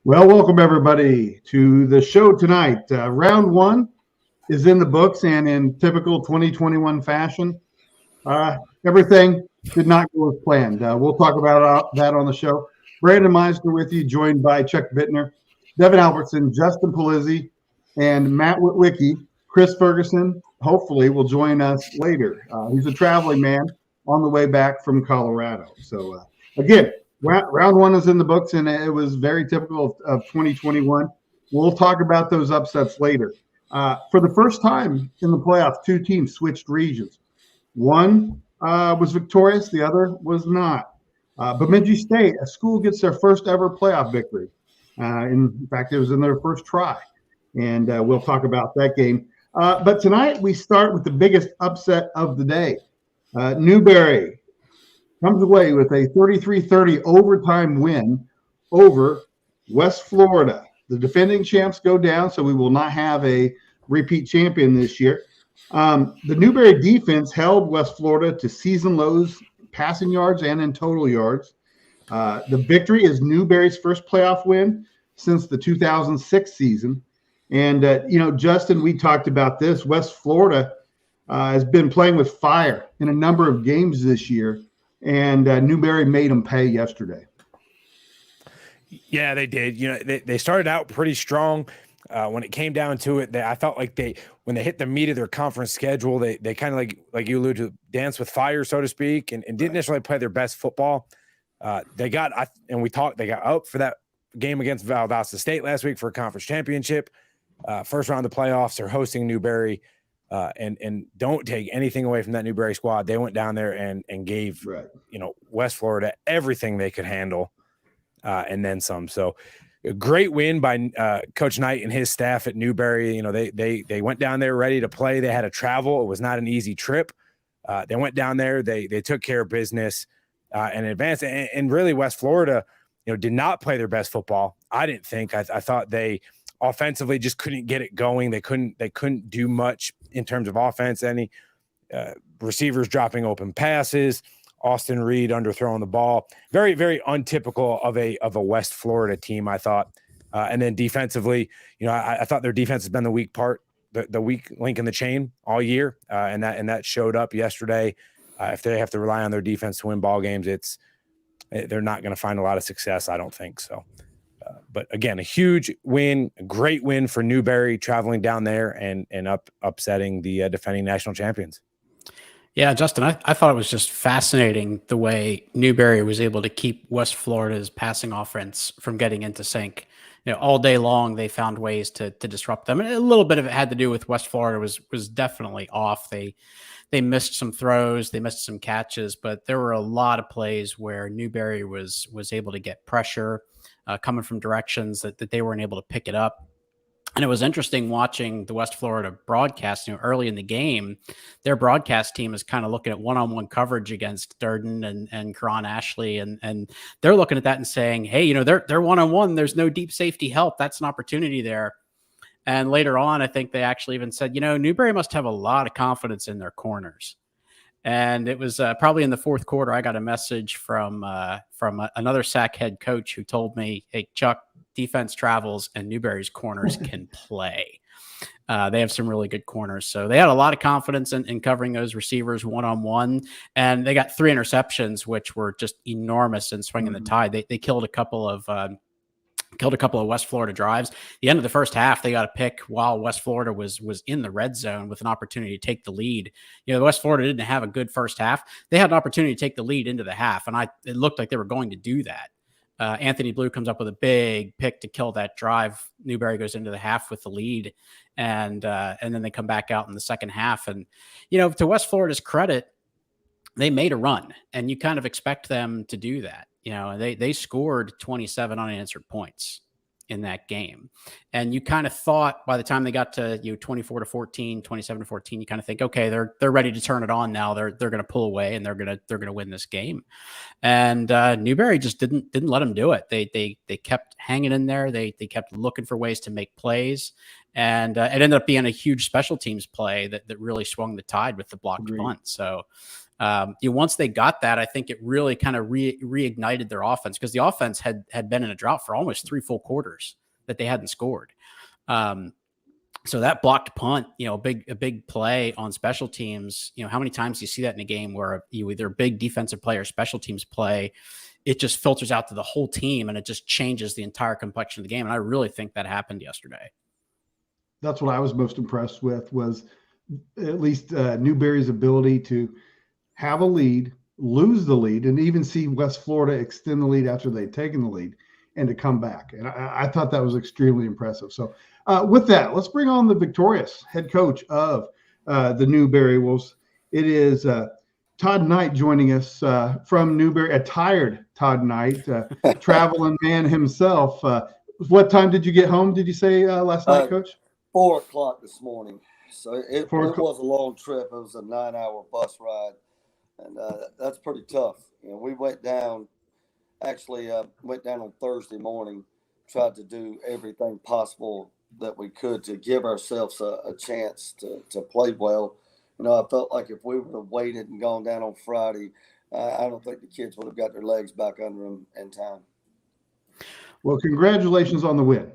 Well, welcome everybody to the show tonight. Round one is in the books, and in typical 2021 fashion, everything did not go as planned. We'll talk about that on the show. Brandon Meisner with you, joined by Chuck Bittner, Devin Albertson, Justin Polizzi, and Matt Witwicky. Chris Ferguson, hopefully, will join us later. He's a traveling man on the way back from Colorado. So, again, round one is in the books, and it was very typical of 2021. We'll talk about those upsets later. For the first time in the playoffs, two teams switched regions. One was victorious, the other was not. Bemidji State, a school, gets their first ever playoff victory. In fact, it was in their first try, and we'll talk about that game. But tonight we start with the biggest upset of the day. Newberry comes away with a 33-30 overtime win over West Florida. The defending champs go down, so we will not have a repeat champion this year. The Newberry defense held West Florida to season lows, passing yards and in total yards. The victory is Newberry's first playoff win since the 2006 season. And, Justin, we talked about this. West Florida has been playing with fire in a number of games this year, and Newberry made them pay yesterday. Yeah, they did. They started out pretty strong. When it came down to it, I felt like when they hit the meat of their conference schedule, they kind of like you alluded to, dance with fire, so to speak, and didn't necessarily play their best football. They got up for that game against Valdosta State last week for a conference championship. First round of the playoffs, they're hosting Newberry, and don't take anything away from that Newberry squad. They went down there and gave West Florida everything they could handle, and then some. So a great win by Coach Knight and his staff at Newberry. They went down there ready to play. They had to travel. It was not an easy trip. They went down there. They took care of business and advanced. And really, West Florida, did not play their best football. I didn't think. I thought they offensively just couldn't get it going. They couldn't do much in terms of offense. Any receivers dropping open passes. Austin Reed underthrowing the ball. Very, very untypical of a West Florida team, I thought. And then defensively, I thought their defense has been the weak part, the weak link in the chain all year, and that showed up yesterday. If they have to rely on their defense to win ball games, they're not going to find a lot of success, I don't think so. But again, a huge win, a great win for Newberry, traveling down there and upsetting the defending national champions. Yeah, Justin, I thought it was just fascinating the way Newberry was able to keep West Florida's passing offense from getting into sync. All day long they found ways to disrupt them. And a little bit of it had to do with West Florida was definitely off. They missed some throws, they missed some catches, but there were a lot of plays where Newberry was able to get pressure coming from directions that they weren't able to pick it up. And it was interesting watching the West Florida broadcast. Early in the game, their broadcast team is kind of looking at one-on-one coverage against Durden and Karan Ashley, and they're looking at that and saying, "Hey, they're one-on-one. There's no deep safety help. That's an opportunity there." And later on, I think they actually even said, Newberry must have a lot of confidence in their corners. And it was probably in the fourth quarter, I got a message from another SAC head coach who told me, "Hey, Chuck, defense travels and Newberry's corners can play." They have some really good corners. So they had a lot of confidence in covering those receivers one-on-one. And they got 3 interceptions, which were just enormous in swinging the tide. They killed a couple of West Florida drives. The end of the first half, they got a pick while West Florida was in the red zone with an opportunity to take the lead. West Florida didn't have a good first half. They had an opportunity to take the lead into the half, and it looked like they were going to do that. Anthony Blue comes up with a big pick to kill that drive. Newberry goes into the half with the lead, and then they come back out in the second half. And, to West Florida's credit, they made a run, and you kind of expect them to do that. They scored 27 unanswered points in that game. And you kind of thought by the time they got to 24-14, 27-14, you kind of think, okay, they're ready to turn it on now. They're going to pull away and they're going to win this game. And Newberry just didn't let them do it. They kept hanging in there. They kept looking for ways to make plays. And it ended up being a huge special teams play that really swung the tide with the blocked punt. So Once they got that, I think it really kind of reignited their offense, because the offense had been in a drought for almost 3 full quarters that they hadn't scored. So that blocked punt, a big play on special teams. How many times do you see that in a game where either a big defensive play or special teams play, it just filters out to the whole team and it just changes the entire complexion of the game. And I really think that happened yesterday. That's what I was most impressed with, was at least Newberry's ability to have a lead, lose the lead, and even see West Florida extend the lead after they'd taken the lead and to come back. And I thought that was extremely impressive. So with that, let's bring on the victorious head coach of the Newberry Wolves. It is Todd Knight joining us from Newberry, a tired Todd Knight, traveling man himself. What time did you get home, did you say last night, Coach? 4 o'clock this morning. So it was a long trip. It was a 9-hour bus ride. And that's pretty tough. We went down on Thursday morning, tried to do everything possible that we could to give ourselves a chance to play well. I felt like if we would have waited and gone down on Friday, I don't think the kids would have got their legs back under them in time. Well, congratulations on the win.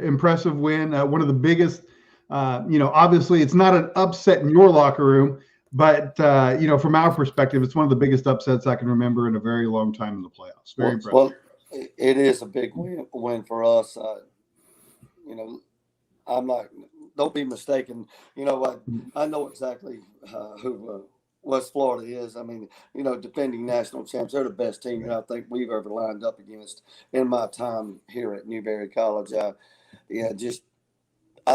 Impressive win. One of the biggest, obviously it's not an upset in your locker room, but, from our perspective, it's one of the biggest upsets I can remember in a very long time in the playoffs. Very impressive. Well, it is a big win for us. Don't be mistaken. I know exactly who West Florida is. I mean, defending national champs. They're the best team I think we've ever lined up against in my time here at Newberry College. I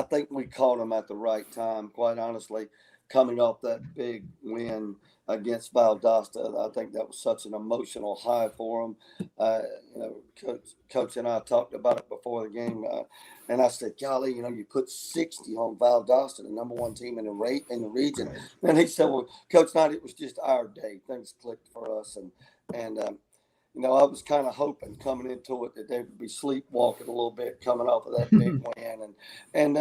think we caught them at the right time, quite honestly. Coming off that big win against Valdosta, I think that was such an emotional high for them. Coach and I talked about it before the game, and I said, "Golly, you put 60 on Valdosta, the number 1 team in the region." And he said, "Well, Coach Knight, it was just our day. Things clicked for us, and I was kind of hoping coming into it that they would be sleepwalking a little bit coming off of that big win, and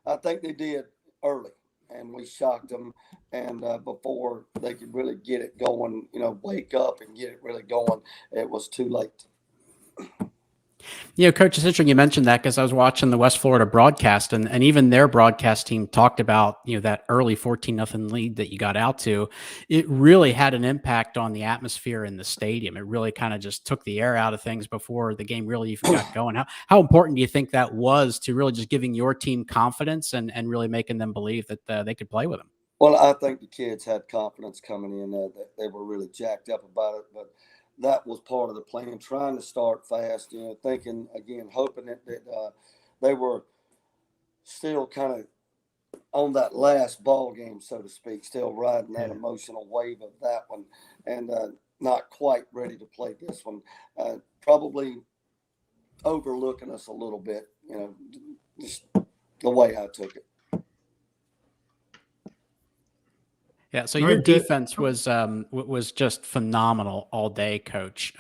I think they did early." And we shocked them, and before they could really get it going, wake up and get it really going, it was too late. Coach, it's interesting you mentioned that, because I was watching the West Florida broadcast, and even their broadcast team talked about, that early 14-0 lead that you got out to. It really had an impact on the atmosphere in the stadium. It really kind of just took the air out of things before the game really even got going. How important do you think that was to really just giving your team confidence and really making them believe that they could play with them? Well, I think the kids had confidence coming in there, that they were really jacked up about it, but that was part of the plan, trying to start fast, thinking, again, hoping that they were still kind of on that last ball game, so to speak, still riding that emotional wave of that one, and not quite ready to play this one. Probably overlooking us a little bit, just the way I took it. Yeah, so your defense was just phenomenal all day, Coach.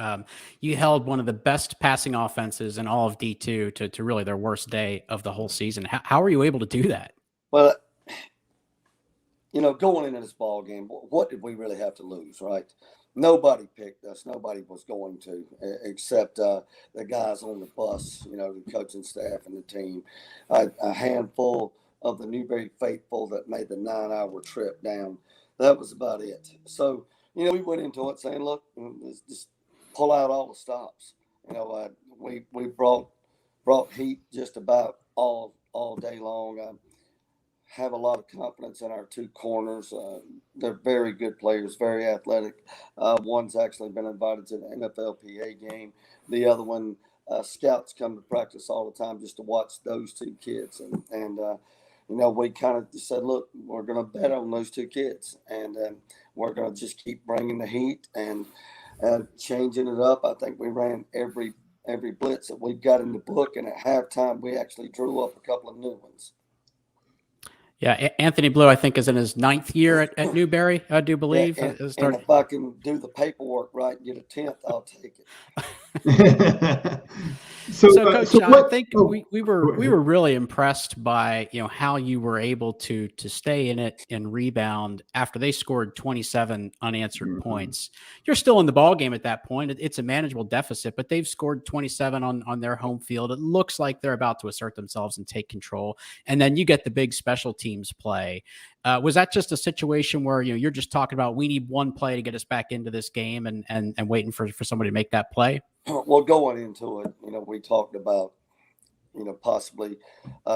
You held one of the best passing offenses in all of D2 to really their worst day of the whole season. How were you able to do that? Well, going into this ball game, what did we really have to lose, right? Nobody picked us. Nobody was going to, except the guys on the bus, the coaching staff and the team. A handful of the Newberry faithful that made the 9-hour trip down. That was about it. So, we went into it saying, look, just pull out all the stops. We brought heat just about all day long. Have a lot of confidence in our 2 corners. They're very good players, very athletic. One's actually been invited to the NFLPA game. The other one, scouts come to practice all the time just to watch those 2 kids. And we kind of said, look, we're going to bet on those 2 kids, and we're going to just keep bringing the heat and changing it up. I think we ran every blitz that we've got in the book, and at halftime we actually drew up a couple of new ones. Yeah, Anthony Blue, I think, is in his 9th year at Newberry, I do believe. And if I can do the paperwork right and get a 10th, I'll take it. So, Coach, what, I think we were really impressed by how you were able to stay in it and rebound after they scored 27 unanswered points. You're still in the ball game at that point. It's a manageable deficit, but they've scored 27 on their home field. It looks like they're about to assert themselves and take control. And then you get the big special teams play. Was that just a situation where you're just talking about we need one play to get us back into this game and waiting for somebody to make that play? Well, going into it, we talked about, possibly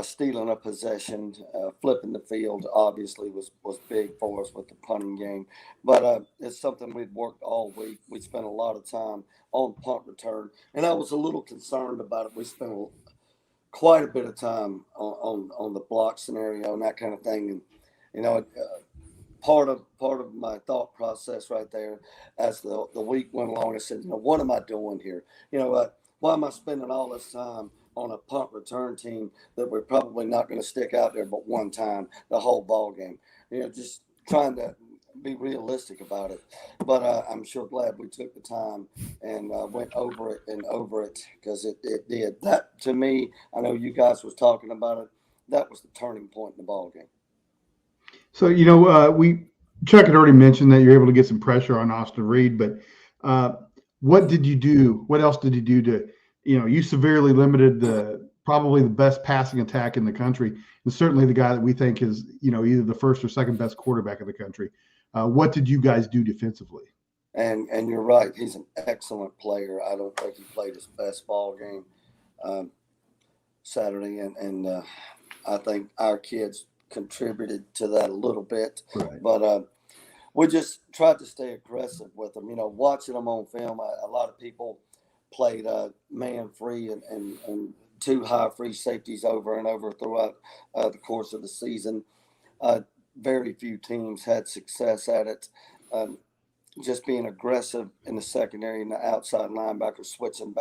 stealing a possession, flipping the field. Obviously, was big for us with the punting game, but it's something we'd worked all week. We spent a lot of time on punt return, and I was a little concerned about it. We spent quite a bit of time on the block scenario and that kind of thing, and part of my thought process right there as the week went along, I said, what am I doing here? Why am I spending all this time on a punt return team that we're probably not going to stick out there but one time the whole ball game? Just trying to be realistic about it. But I'm sure glad we took the time and went over it because it did. That, to me, I know you guys was talking about it, that was the turning point in the ball game. So, Chuck had already mentioned that you're able to get some pressure on Austin Reed, but what did you do? What else did you do to, you severely limited probably the best passing attack in the country, and certainly the guy that we think is, either the first or second best quarterback in the country. What did you guys do defensively? And you're right. He's an excellent player. I don't think he played his best ball game Saturday, and I think our kids contributed to that a little bit, right. But we just tried to stay aggressive with them. Watching them on film, a lot of people played man free and two high free safeties over and over throughout the course of the season. Very few teams had success at it. Just being aggressive in the secondary and the outside linebacker, switching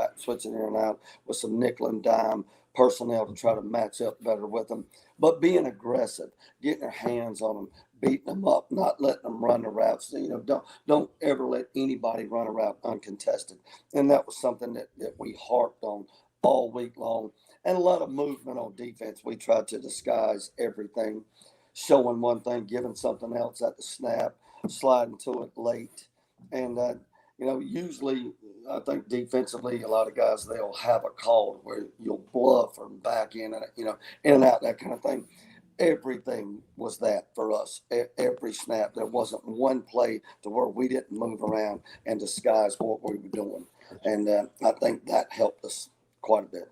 in and out with some nickel and dime personnel to try to match up better with them. But being aggressive, getting their hands on them, beating them up, not letting them run the routes. Don't ever let anybody run a route uncontested. And that was something that we harped on all week long. And a lot of movement on defense. We tried to disguise everything, showing one thing, giving something else at the snap, sliding to it late. And, usually I think defensively, a lot of guys, they'll have a call where you'll bluff or back in and out, that kind of thing. Everything was that for us. Every snap, there wasn't one play to where we didn't move around and disguise what we were doing. And I think that helped us quite a bit.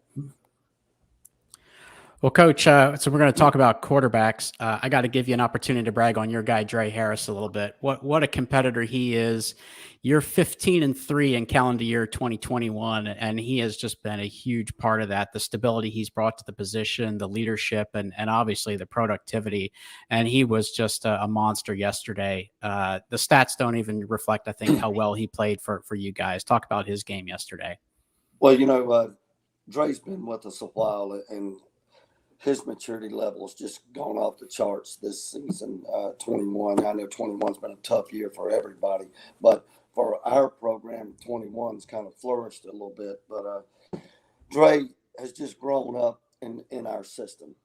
Well, Coach, so we're going to talk about quarterbacks. I got to give you an opportunity to brag on your guy, Dre Harris, a little bit. What a competitor he is. You're 15-3 in calendar year 2021, and he has just been a huge part of that. The stability he's brought to the position, the leadership, and obviously the productivity. And he was just a monster yesterday. The stats don't even reflect, I think, how well he played for you guys. Talk about his game yesterday. Well, Dre's been with us a while, and his maturity level has just gone off the charts this season. 21, I know 21's been a tough year for everybody, but for our program, 21's kind of flourished a little bit. But Dre has just grown up in our system,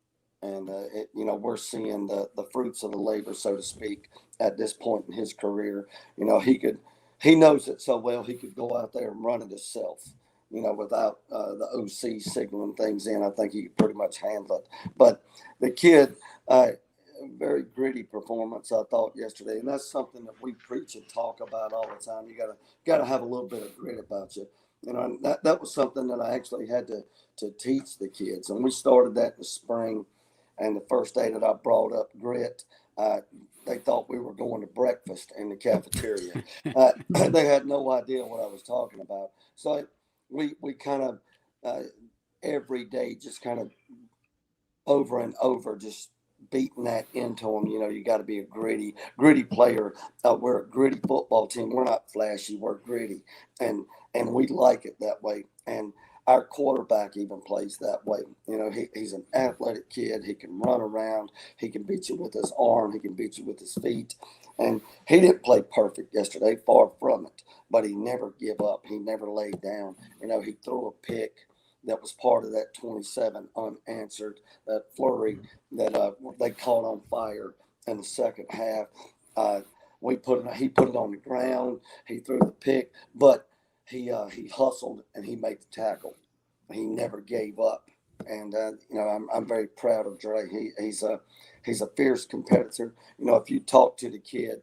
and we're seeing the fruits of the labor, so to speak, at this point in his career. He knows it so well. He could go out there and run it himself. Without the OC signaling things in, I think he could pretty much handle it. But the kid, very gritty performance, I thought, yesterday. And that's something that we preach and talk about all the time. You gotta have a little bit of grit about you. That was something that I actually had to teach the kids. And we started that in the spring. And the first day that I brought up grit, they thought we were going to breakfast in the cafeteria. They had no idea what I was talking about. So we kind of every day just kind of over and over just beating that into them. You got to be a gritty player. We're a gritty football team. We're not flashy. We're gritty, and we like it that way. And our quarterback even plays that way. He's an athletic kid. He can run around. He can beat you with his arm. He can beat you with his feet. And he didn't play perfect yesterday, far from it. But he never gave up. He never laid down. He threw a pick that was part of that 27 unanswered, that flurry that they caught on fire in the second half. He put it on the ground. He threw the pick, but he hustled and he made the tackle. He never gave up, and I'm very proud of Dre. He's a fierce competitor. If you talk to the kid,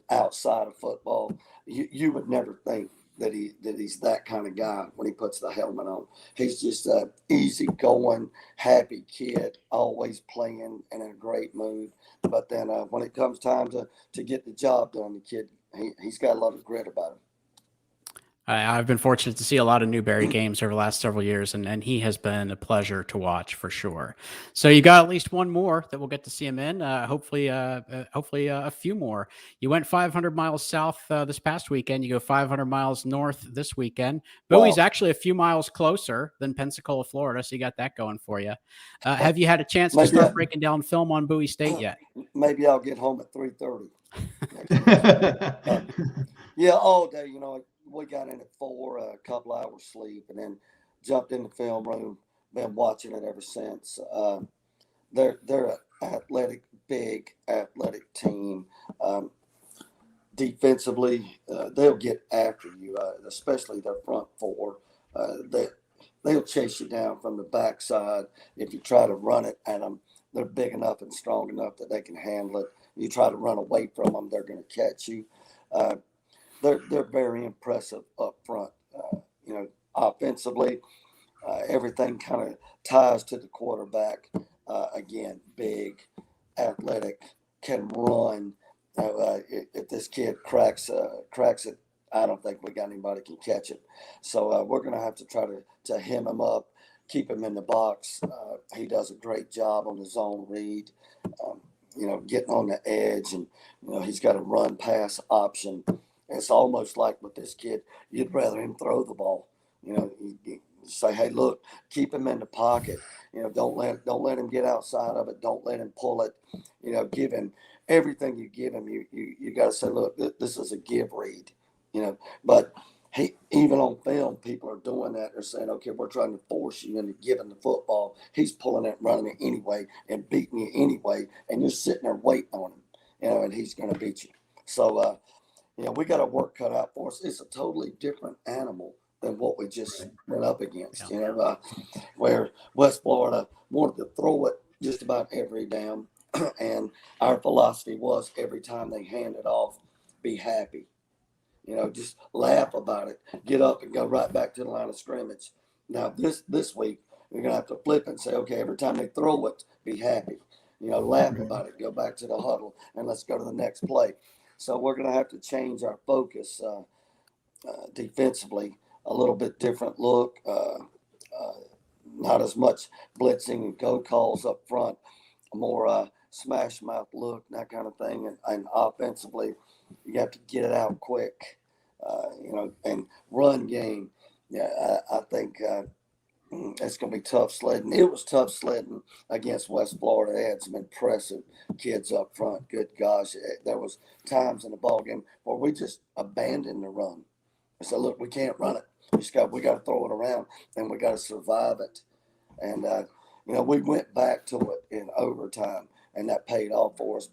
outside of football, you would never think that he's that kind of guy when he puts the helmet on. He's just a easygoing, happy kid, always playing and in a great mood. But then when it comes time to get the job done, the kid, he's got a lot of grit about him. I've been fortunate to see a lot of Newberry games over the last several years, and he has been a pleasure to watch for sure. So you got at least one more that we'll get to see him in. Hopefully a few more. You went 500 miles south this past weekend. You go 500 miles north this weekend. Bowie's actually a few miles closer than Pensacola, Florida, so you got that going for you. Have you had a chance to start breaking down film on Bowie State yet? Maybe I'll get home at 3:30. Yeah, all day. We got in at 4, a couple hours sleep, and then jumped in the film room. Been watching it ever since. They're an athletic, big athletic team. Defensively, they'll get after you, especially their front four. They'll chase you down from the backside if you try to run it at them. They're big enough and strong enough that they can handle it. You try to run away from them, they're going to catch you. They're very impressive up front. Offensively, everything kind of ties to the quarterback. Again, big, athletic, can run. If this kid cracks it, I don't think we got anybody can catch it. So we're going to have to try to hem him up, keep him in the box. He does a great job on the zone read. Getting on the edge, and he's got a run pass option. It's almost like with this kid, you'd rather him throw the ball. You say, hey, look, keep him in the pocket. Don't let him get outside of it. Don't let him pull it. Give him everything you give him. You got to say, look, this is a give read. But even on film, people are doing that. They're saying, okay, we're trying to force you into giving the football. He's pulling it, running it anyway, and beating you anyway, and you're sitting there waiting on him, and he's going to beat you. So, we got our work cut out for us. It's a totally different animal than what we just went up against, where West Florida wanted to throw it just about every down, and our philosophy was every time they hand it off, be happy. Just laugh about it, get up and go right back to the line of scrimmage. Now, this week, we're going to have to flip and say, okay, every time they throw it, be happy. Laugh about it, go back to the huddle, and let's go to the next play. So we're going to have to change our focus defensively, a little bit different look, not as much blitzing and go calls up front, more smash mouth look, that kind of thing. And offensively, you have to get it out quick, and run game. Yeah, I think it's going to be tough sledding. It was tough sledding against West Florida. They had some impressive kids up front. Good gosh, there was times in the ball game where we just abandoned the run. I said, look, we can't run it. We got to throw it around, and we got to survive it. And we went back to it in overtime, and that paid off for us.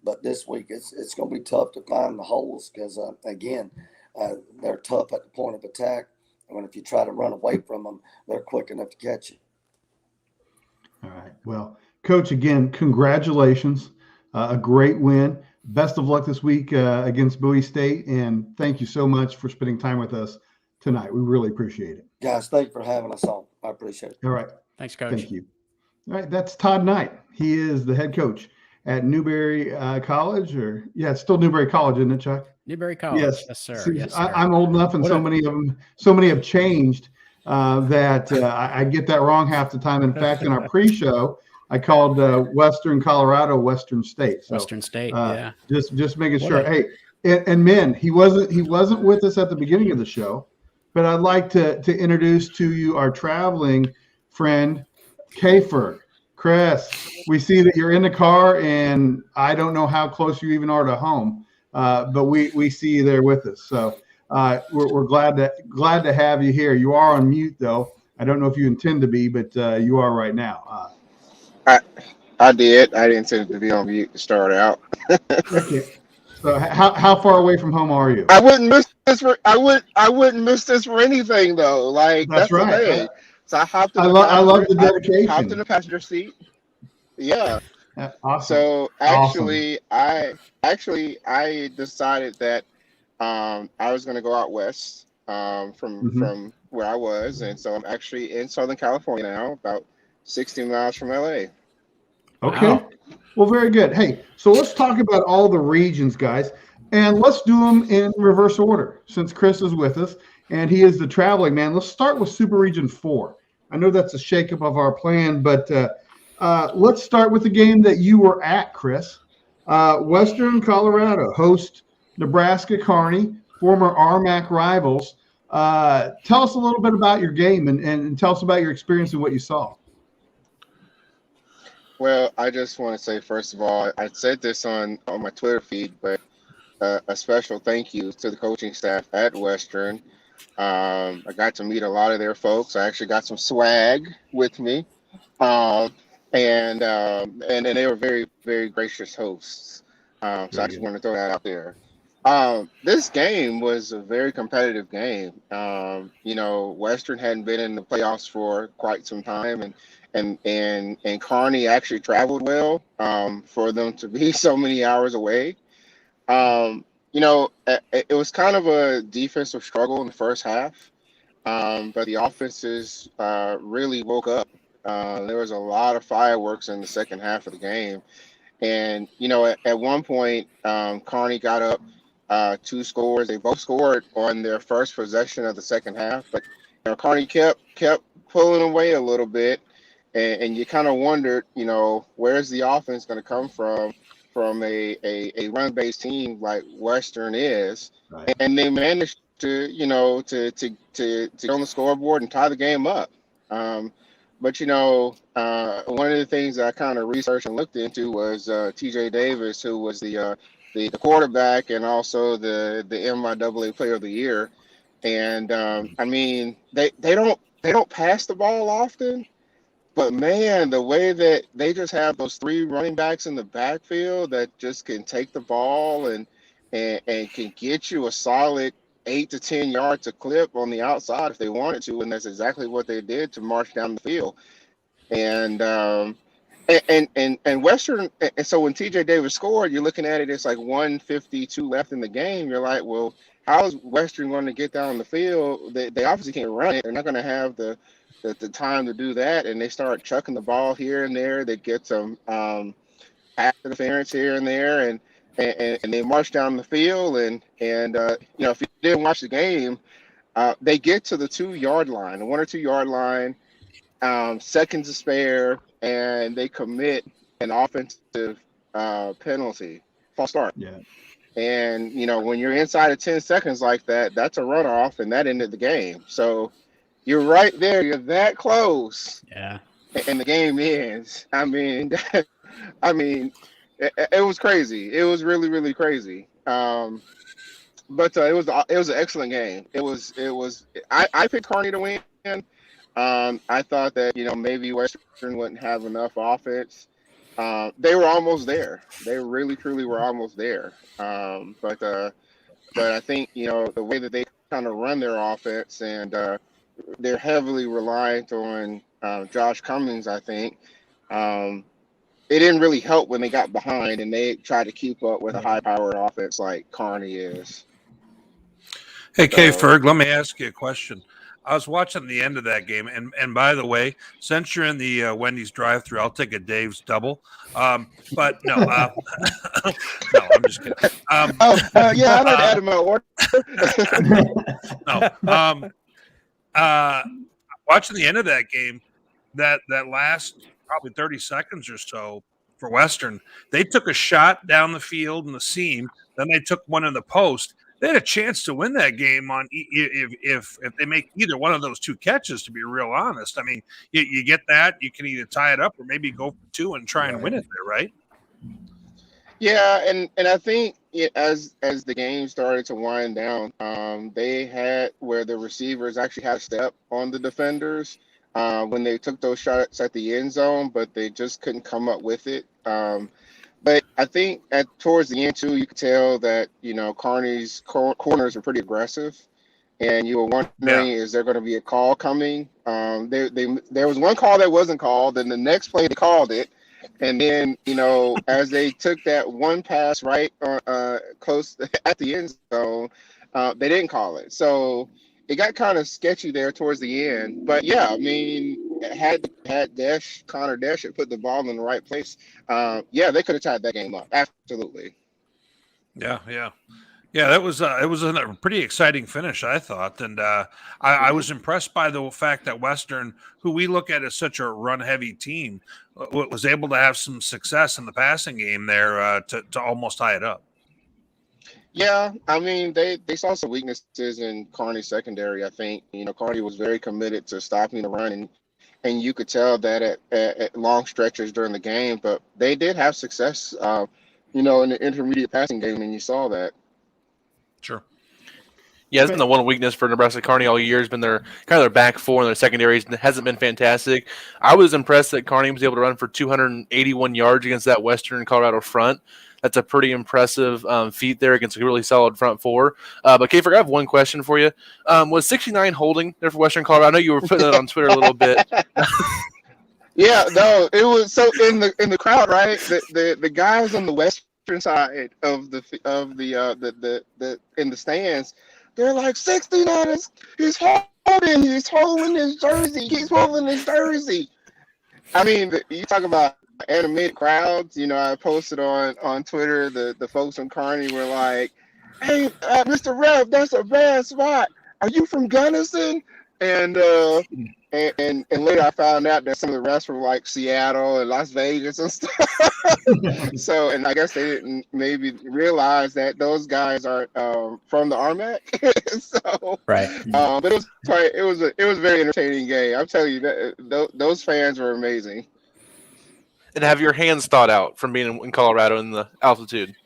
But this week it's going to be tough to find the holes because again, they're tough at the point of attack. And if you try to run away from them, they're quick enough to catch you. All right. Well, Coach, again, congratulations. A great win. Best of luck this week against Bowie State. And thank you so much for spending time with us tonight. We really appreciate it. Guys, thank you for having us on. I appreciate it. All right. Thanks, Coach. Thank you. All right. That's Todd Knight. He is the head coach at Newberry College, it's still Newberry College, isn't it, Chuck? Newberry College. Yes, sir. See, yes, sir. I'm old enough, and so many have changed that I get that wrong half the time. In fact, in our pre-show, I called Western Colorado Western State. So, Western State, yeah. Just making sure. Hey, and men, he wasn't with us at the beginning of the show, but I'd like to introduce to you our traveling friend, Kayfer. Chris, we see that you're in the car, and I don't know how close you even are to home, but we see you there with us. So we're glad to have you here. You are on mute, though. I don't know if you intend to be, but you are right now. I did. I didn't intend to be on mute to start out. Okay. So how far away from home are you? I wouldn't miss this for I wouldn't miss this for anything though. Like That's that's the right. thing. So I hopped in I the love passenger. the I hopped in dedication. the passenger seat. Yeah. Awesome. So Awesome. I decided that I was going to go out west from where I was, and so I'm actually in Southern California now, about 60 miles from LA. Okay. Wow. Well, very good. Hey, so let's talk about all the regions, guys, and let's do them in reverse order since Chris is with us and he is the traveling man. Let's start with Super Region 4. I know that's a shakeup of our plan, but let's start with the game that you were at, Chris. Western Colorado host Nebraska Kearney, former RMAC rivals. Tell us a little bit about your game and tell us about your experience and what you saw. Well, I just want to say, first of all, I said this on my Twitter feed, but a special thank you to the coaching staff at Western. I got to meet a lot of their folks. I actually got some swag with me, and they were very, very gracious hosts. So I just want to throw that out there. This game was a very competitive game. Western hadn't been in the playoffs for quite some time, and Kearney actually traveled well for them to be so many hours away. It was kind of a defensive struggle in the first half, but the offenses really woke up. There was a lot of fireworks in the second half of the game. And, at one point, Kearney got up 2 scores. They both scored on their first possession of the second half, but Kearney kept pulling away a little bit, and you kind of wondered, where's the offense going to come from a run-based team like Western is, Right. and they managed to get on the scoreboard and tie the game up. But one of the things that I kind of researched and looked into was T.J. Davis, who was the quarterback and also the MIAA Player of the Year. And they don't pass the ball often, but man, the way that they just have those 3 running backs in the backfield that just can take the ball and can get you a solid 8 to 10 yards a clip on the outside if they wanted to, and that's exactly what they did to march down the field. And Western, and so when TJ Davis scored, you're looking at it, it's like 1:52 left in the game. You're like, well, how is Western going to get down the field? They obviously can't run it. They're not going to have the time to do that, and they start chucking the ball here and there. They get some pass interference here and there, and they march down the field. And if you didn't watch the game, they get to the 2-yard line, the 1 or 2 yard line, seconds to spare, and they commit an offensive penalty, false start. Yeah. And when you're inside of 10 seconds like that, that's a runoff, and that ended the game. So you're right there. You're that close. Yeah. And the game ends. I mean, it was crazy. It was really, really crazy. But it was an excellent game. I picked Kearney to win. I thought that maybe Western wouldn't have enough offense. They were almost there. They really, truly were almost there. But I think the way that they kind of run their offense, and they're heavily reliant on Josh Cummings. I think it didn't really help when they got behind and they tried to keep up with a high-powered offense like Kearney is. Hey, K. Ferg, let me ask you a question. I was watching the end of that game, and by the way, since you're in the Wendy's drive-thru, I'll take a Dave's double. But no, no, I'm just kidding. Yeah, I'd like to add in my order. No, watching the end of that game, that last probably 30 seconds or so for Western, they took a shot down the field in the seam, then they took one in the post. They had a chance to win that game on if they make either one of those 2 catches, to be real honest. I mean, you get that, you can either tie it up or maybe go for 2 and try and win it there, right? Yeah, and I think as the game started to wind down, they had where the receivers actually had to step on the defenders when they took those shots at the end zone, but they just couldn't come up with it. But I think towards the end too, you could tell that Kearney's corners are pretty aggressive, and you were wondering, is there going to be a call coming? There was one call that wasn't called, and the next play they called it. And then, as they took that one pass right close at the end zone, they didn't call it. So it got kind of sketchy there towards the end. But yeah, I mean, had Connor Dash had put the ball in the right place, they could have tied that game up. Absolutely. Yeah. That was it was a pretty exciting finish, I thought, and I was impressed by the fact that Western, who we look at as such a run-heavy team, was able to have some success in the passing game there to almost tie it up. Yeah, I mean they saw some weaknesses in Kearney's secondary. I think Kearney was very committed to stopping the run, and you could tell that at long stretches during the game. But they did have success, in the intermediate passing game, and you saw that. Sure. Yeah, it's been the one weakness for Nebraska Kearney all year. Has been their back four and their secondaries hasn't been fantastic. I was impressed that Kearney was able to run for 281 yards against that Western Colorado front. That's a pretty impressive feat there against a really solid front four. But Kafer, I have one question for you. Was 69 holding there for Western Colorado? I know you were putting it on Twitter a little bit. Yeah, no, it was so in the crowd, right? The guys on the Western side of the in the stands, they're like 69 he's holding his jersey. I mean, you talk about animated crowds. I posted on Twitter, the folks from Kearney were like, "Hey, Mr. Rev, that's a bad spot. Are you from Gunnison?" And later I found out that some of the rest were like Seattle and Las Vegas and stuff. So, and I guess they didn't maybe realize that those guys are from the RMAC. So, right. But it was a very entertaining game. I'm telling you that those fans were amazing. And have your hands thawed out from being in Colorado in the altitude?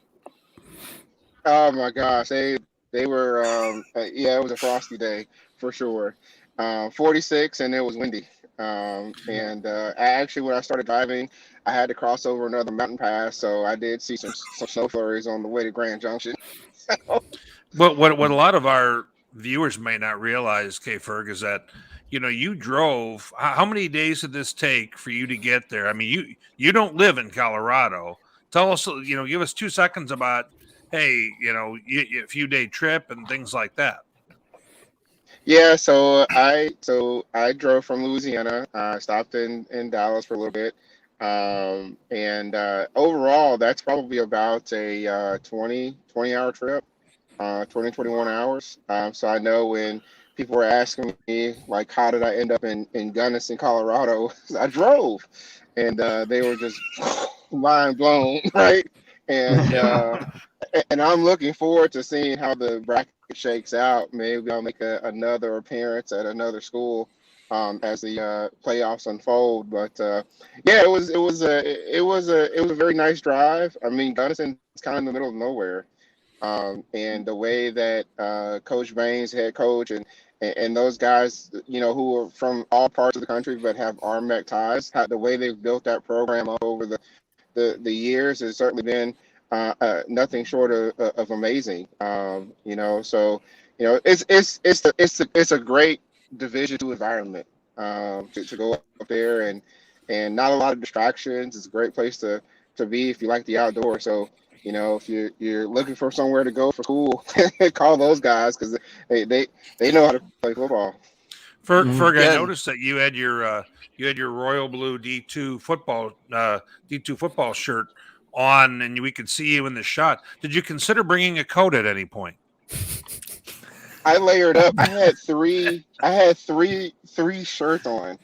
Oh my gosh, they were it was a frosty day for sure. 46 and it was windy. Actually, when I started driving, I had to cross over another mountain pass, so I did see some snow flurries on the way to Grand Junction. But what a lot of our viewers may not realize, K. Ferg, is that you drove. How many days did this take for you to get there? I mean, you don't live in Colorado. Tell us, give us 2 seconds about, hey, a few day trip and things like that. Yeah, so I drove from Louisiana. I stopped in Dallas for a little bit, and overall, that's probably about a 20-hour trip, 21 hours. So I know when people were asking me, like, how did I end up in Gunnison, Colorado? I drove, and they were just mind blown, right? And I'm looking forward to seeing how the bracket shakes out. Maybe I'll make another appearance at another school as the playoffs unfold. But it was a very nice drive. I mean, Gunnison is kind of in the middle of nowhere, and the way that Coach Baines, head coach, and those guys, who are from all parts of the country but have RMAC ties, the way they've built that program up over the years has certainly been nothing short of amazing. So it's a great Division II environment to go up there and not a lot of distractions. It's a great place to be if you like the outdoors. So if you're looking for somewhere to go for school, call those guys because they know how to play football. Ferg, I noticed that you had your royal blue D2 football shirt on, and we could see you in the shot. Did you consider bringing a coat at any point? I layered up. I had three shirts on.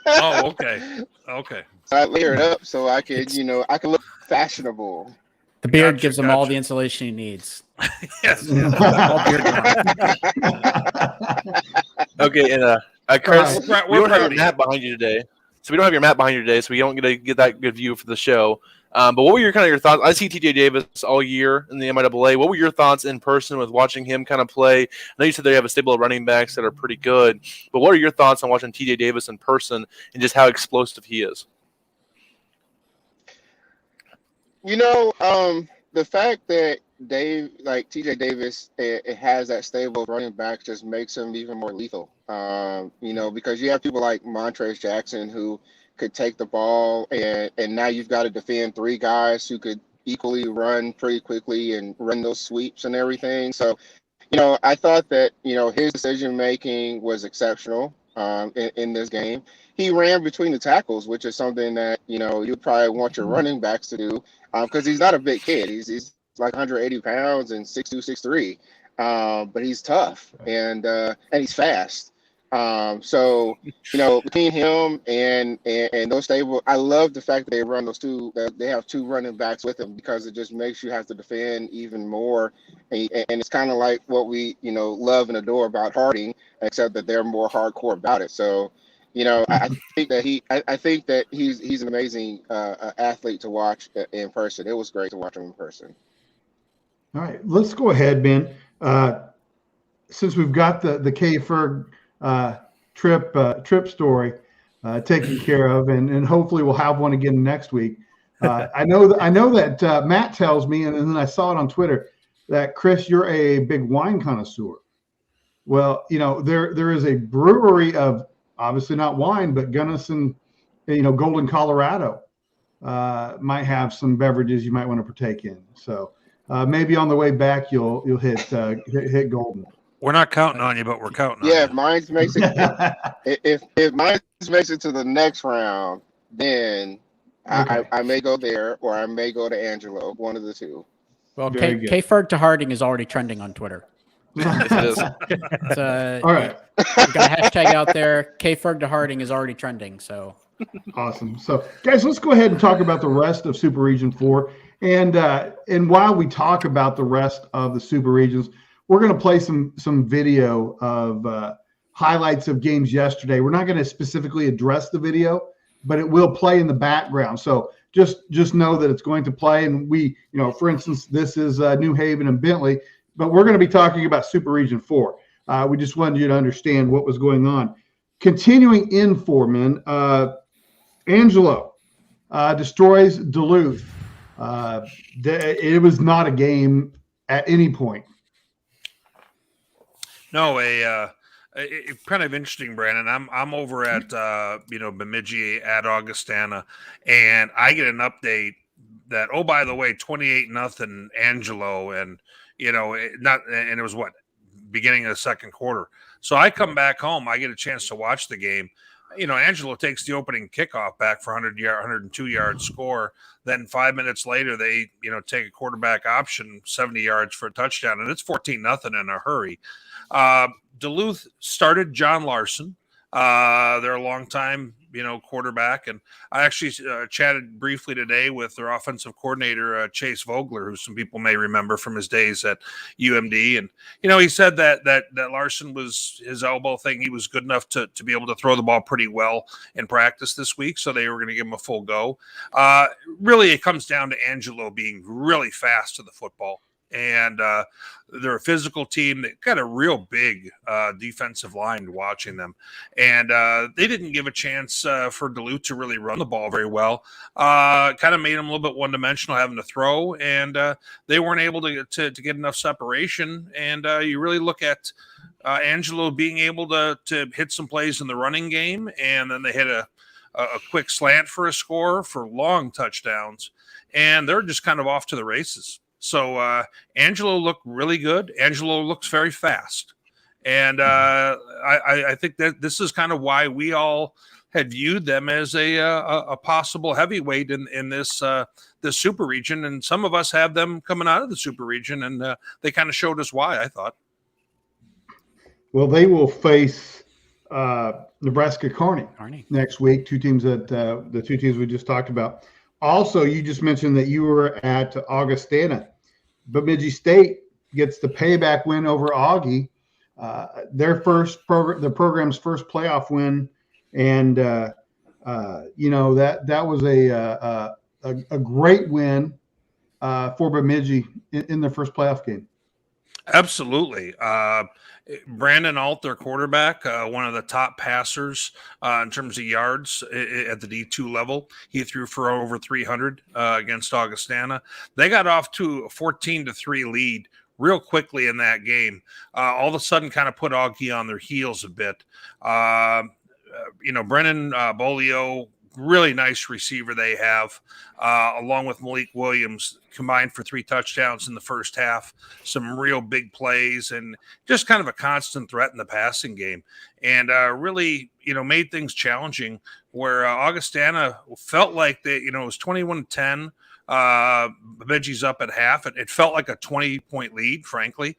Oh, okay. So I layered up so I could look fashionable. The beard gives him all the insulation he needs. Yes. All beard Okay, and Chris, we we're don't have proud your map behind you today. So we don't have your map behind you today, so we don't get that good view for the show. But what were your thoughts? I see TJ Davis all year in the MIAA. What were your thoughts in person with watching him kind of play? I know you said they have a stable of running backs that are pretty good, but what are your thoughts on watching TJ Davis in person and just how explosive he is? The fact that TJ Davis, it has that stable of running back just makes him even more lethal. Because you have people like Montrezl Jackson who could take the ball, and now you've got to defend three guys who could equally run pretty quickly and run those sweeps and everything. So, I thought that, his decision making was exceptional in this game. He ran between the tackles, which is something that, you probably want your running backs to do because he's not a big kid. He's like 180 pounds and 6'2", 6'3", but he's tough and he's fast. So between him and those stable, I love the fact that they run those two. That they have two running backs with them because it just makes you have to defend even more. And it's kind of like what we love and adore about Harding, except that they're more hardcore about it. So I think that he's an amazing athlete to watch in person. It was great to watch him in person. All right, let's go ahead, Ben. Since we've got the K Ferg trip story taken care of, and hopefully we'll have one again next week. I know that Matt tells me, and then I saw it on Twitter, that Chris, you're a big wine connoisseur. Well, there is a brewery of obviously not wine, but Gunnison, Golden, Colorado, might have some beverages you might want to partake in. So maybe on the way back you'll hit Golden. We're not counting on you, but we're counting on you. Yeah, if mine makes it, if mine makes it to the next round, then okay. I may go there, or I may go to Angelo, one of the two. Well, K Ferg to Harding is already trending on Twitter. Yes, it is. All right, we got a hashtag out there. K Ferg to Harding is already trending. So awesome. So, guys, let's go ahead and talk about the rest of Super Region 4. And while we talk about the rest of the Super Regions, we're going to play some video of highlights of games yesterday. We're not going to specifically address the video, but it will play in the background. So just know that it's going to play. And we, for instance, this is New Haven and Bentley, but we're going to be talking about Super Region 4. We just wanted you to understand what was going on. Continuing in 4, men, Angelo destroys Duluth. It was not a game at any point. No, it's kind of interesting, Brandon. I'm over at Bemidji at Augustana, and I get an update that, oh, by the way, 28-0 Angelo, and it was beginning of the second quarter. So I come back home, I get a chance to watch the game. Angelo takes the opening kickoff back for 102-yard score. Then 5 minutes later, they take a quarterback option, 70 yards for a touchdown, and it's 14-0 in a hurry. Duluth started John Larson. They're a longtime, quarterback. And I actually chatted briefly today with their offensive coordinator, Chase Vogler, who some people may remember from his days at UMD. And, he said that Larson was his elbow thing. He was good enough to be able to throw the ball pretty well in practice this week. So they were going to give him a full go. Really, it comes down to Angelo being really fast to the football. And they're a physical team. They got a real big defensive line watching them. And they didn't give a chance for Duluth to really run the ball very well. Kind of made them a little bit one-dimensional having to throw. And they weren't able to get enough separation. And you really look at Angelo being able to hit some plays in the running game. And then they hit a quick slant for a score for long touchdowns. And they're just kind of off to the races. So Angelo looked really good. Angelo looks very fast. And I think that this is kind of why we all had viewed them as a possible heavyweight in this Super Region. And some of us have them coming out of the Super Region, and they kind of showed us why, I thought. Well, they will face Nebraska Kearney next week, two teams that the two teams we just talked about. Also, you just mentioned that you were at Augustana. Bemidji State gets the payback win over Augie, their the program's first playoff win, and that was a great win for Bemidji in their first playoff game. Absolutely. Brandon Alt, their quarterback, one of the top passers in terms of yards at the D2 level. He threw for over 300 against Augustana. They got off to a 14-3 lead real quickly in that game. All of a sudden kind of put Augie on their heels a bit. Brennan Bolio, really nice receiver they have, along with Malik Williams, combined for 3 touchdowns in the first half. Some real big plays and just kind of a constant threat in the passing game. And really, made things challenging where Augustana felt like it was 21-10. Bemidji's up at half. It felt like a 20-point lead, frankly.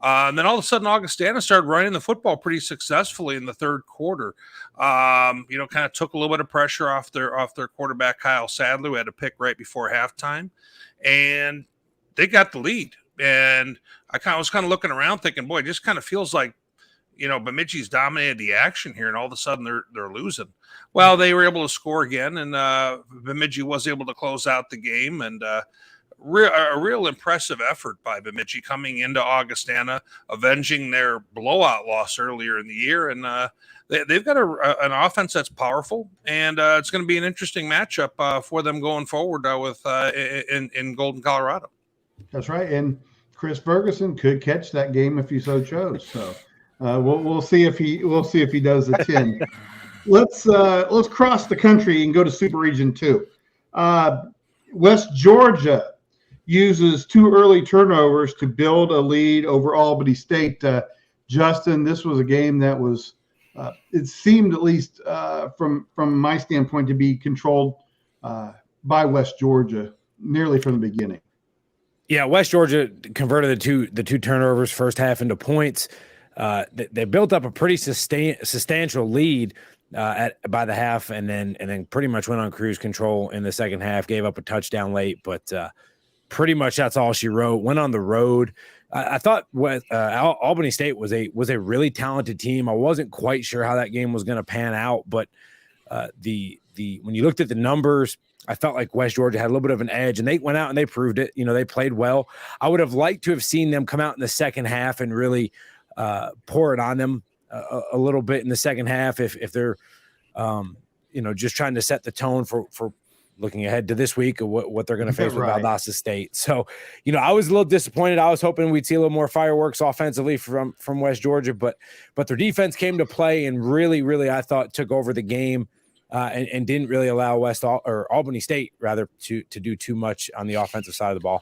And then all of a sudden, Augustana started running the football pretty successfully in the third quarter. Kind of took a little bit of pressure off their quarterback, Kyle Sadler, who had a pick right before halftime, and they got the lead. And I was kind of looking around thinking, boy, it just kind of feels like, Bemidji's dominated the action here, and all of a sudden they're losing. Well, they were able to score again, and Bemidji was able to close out the game, and a real impressive effort by Bemidji coming into Augustana, avenging their blowout loss earlier in the year. And they've got an offense that's powerful, and it's going to be an interesting matchup for them going forward in Golden, Colorado. That's right. And Chris Ferguson could catch that game if he so chose. So we'll see if he does the 10. Let's cross the country and go to Super Region 2. West Georgia uses 2 early turnovers to build a lead over Albany State. Justin, this was a game that was, it seemed at least from my standpoint, to be controlled by West Georgia nearly from the beginning. Yeah, West Georgia converted the two turnovers first half into points. They built up a pretty substantial lead by the half, and then pretty much went on cruise control in the second half. Gave up a touchdown late, but pretty much that's all she wrote. Went on the road. I thought Albany State was a really talented team. I wasn't quite sure how that game was going to pan out, but when you looked at the numbers, I felt like West Georgia had a little bit of an edge, and they went out and they proved it. They played well. I would have liked to have seen them come out in the second half and really pour it on them a little bit in the second half if they're just trying to set the tone for looking ahead to this week of what they're going to face with Valdosta State. So, I was a little disappointed. I was hoping we'd see a little more fireworks offensively from West Georgia, but their defense came to play and really, really, I thought, took over the game and didn't really allow Albany State rather to do too much on the offensive side of the ball.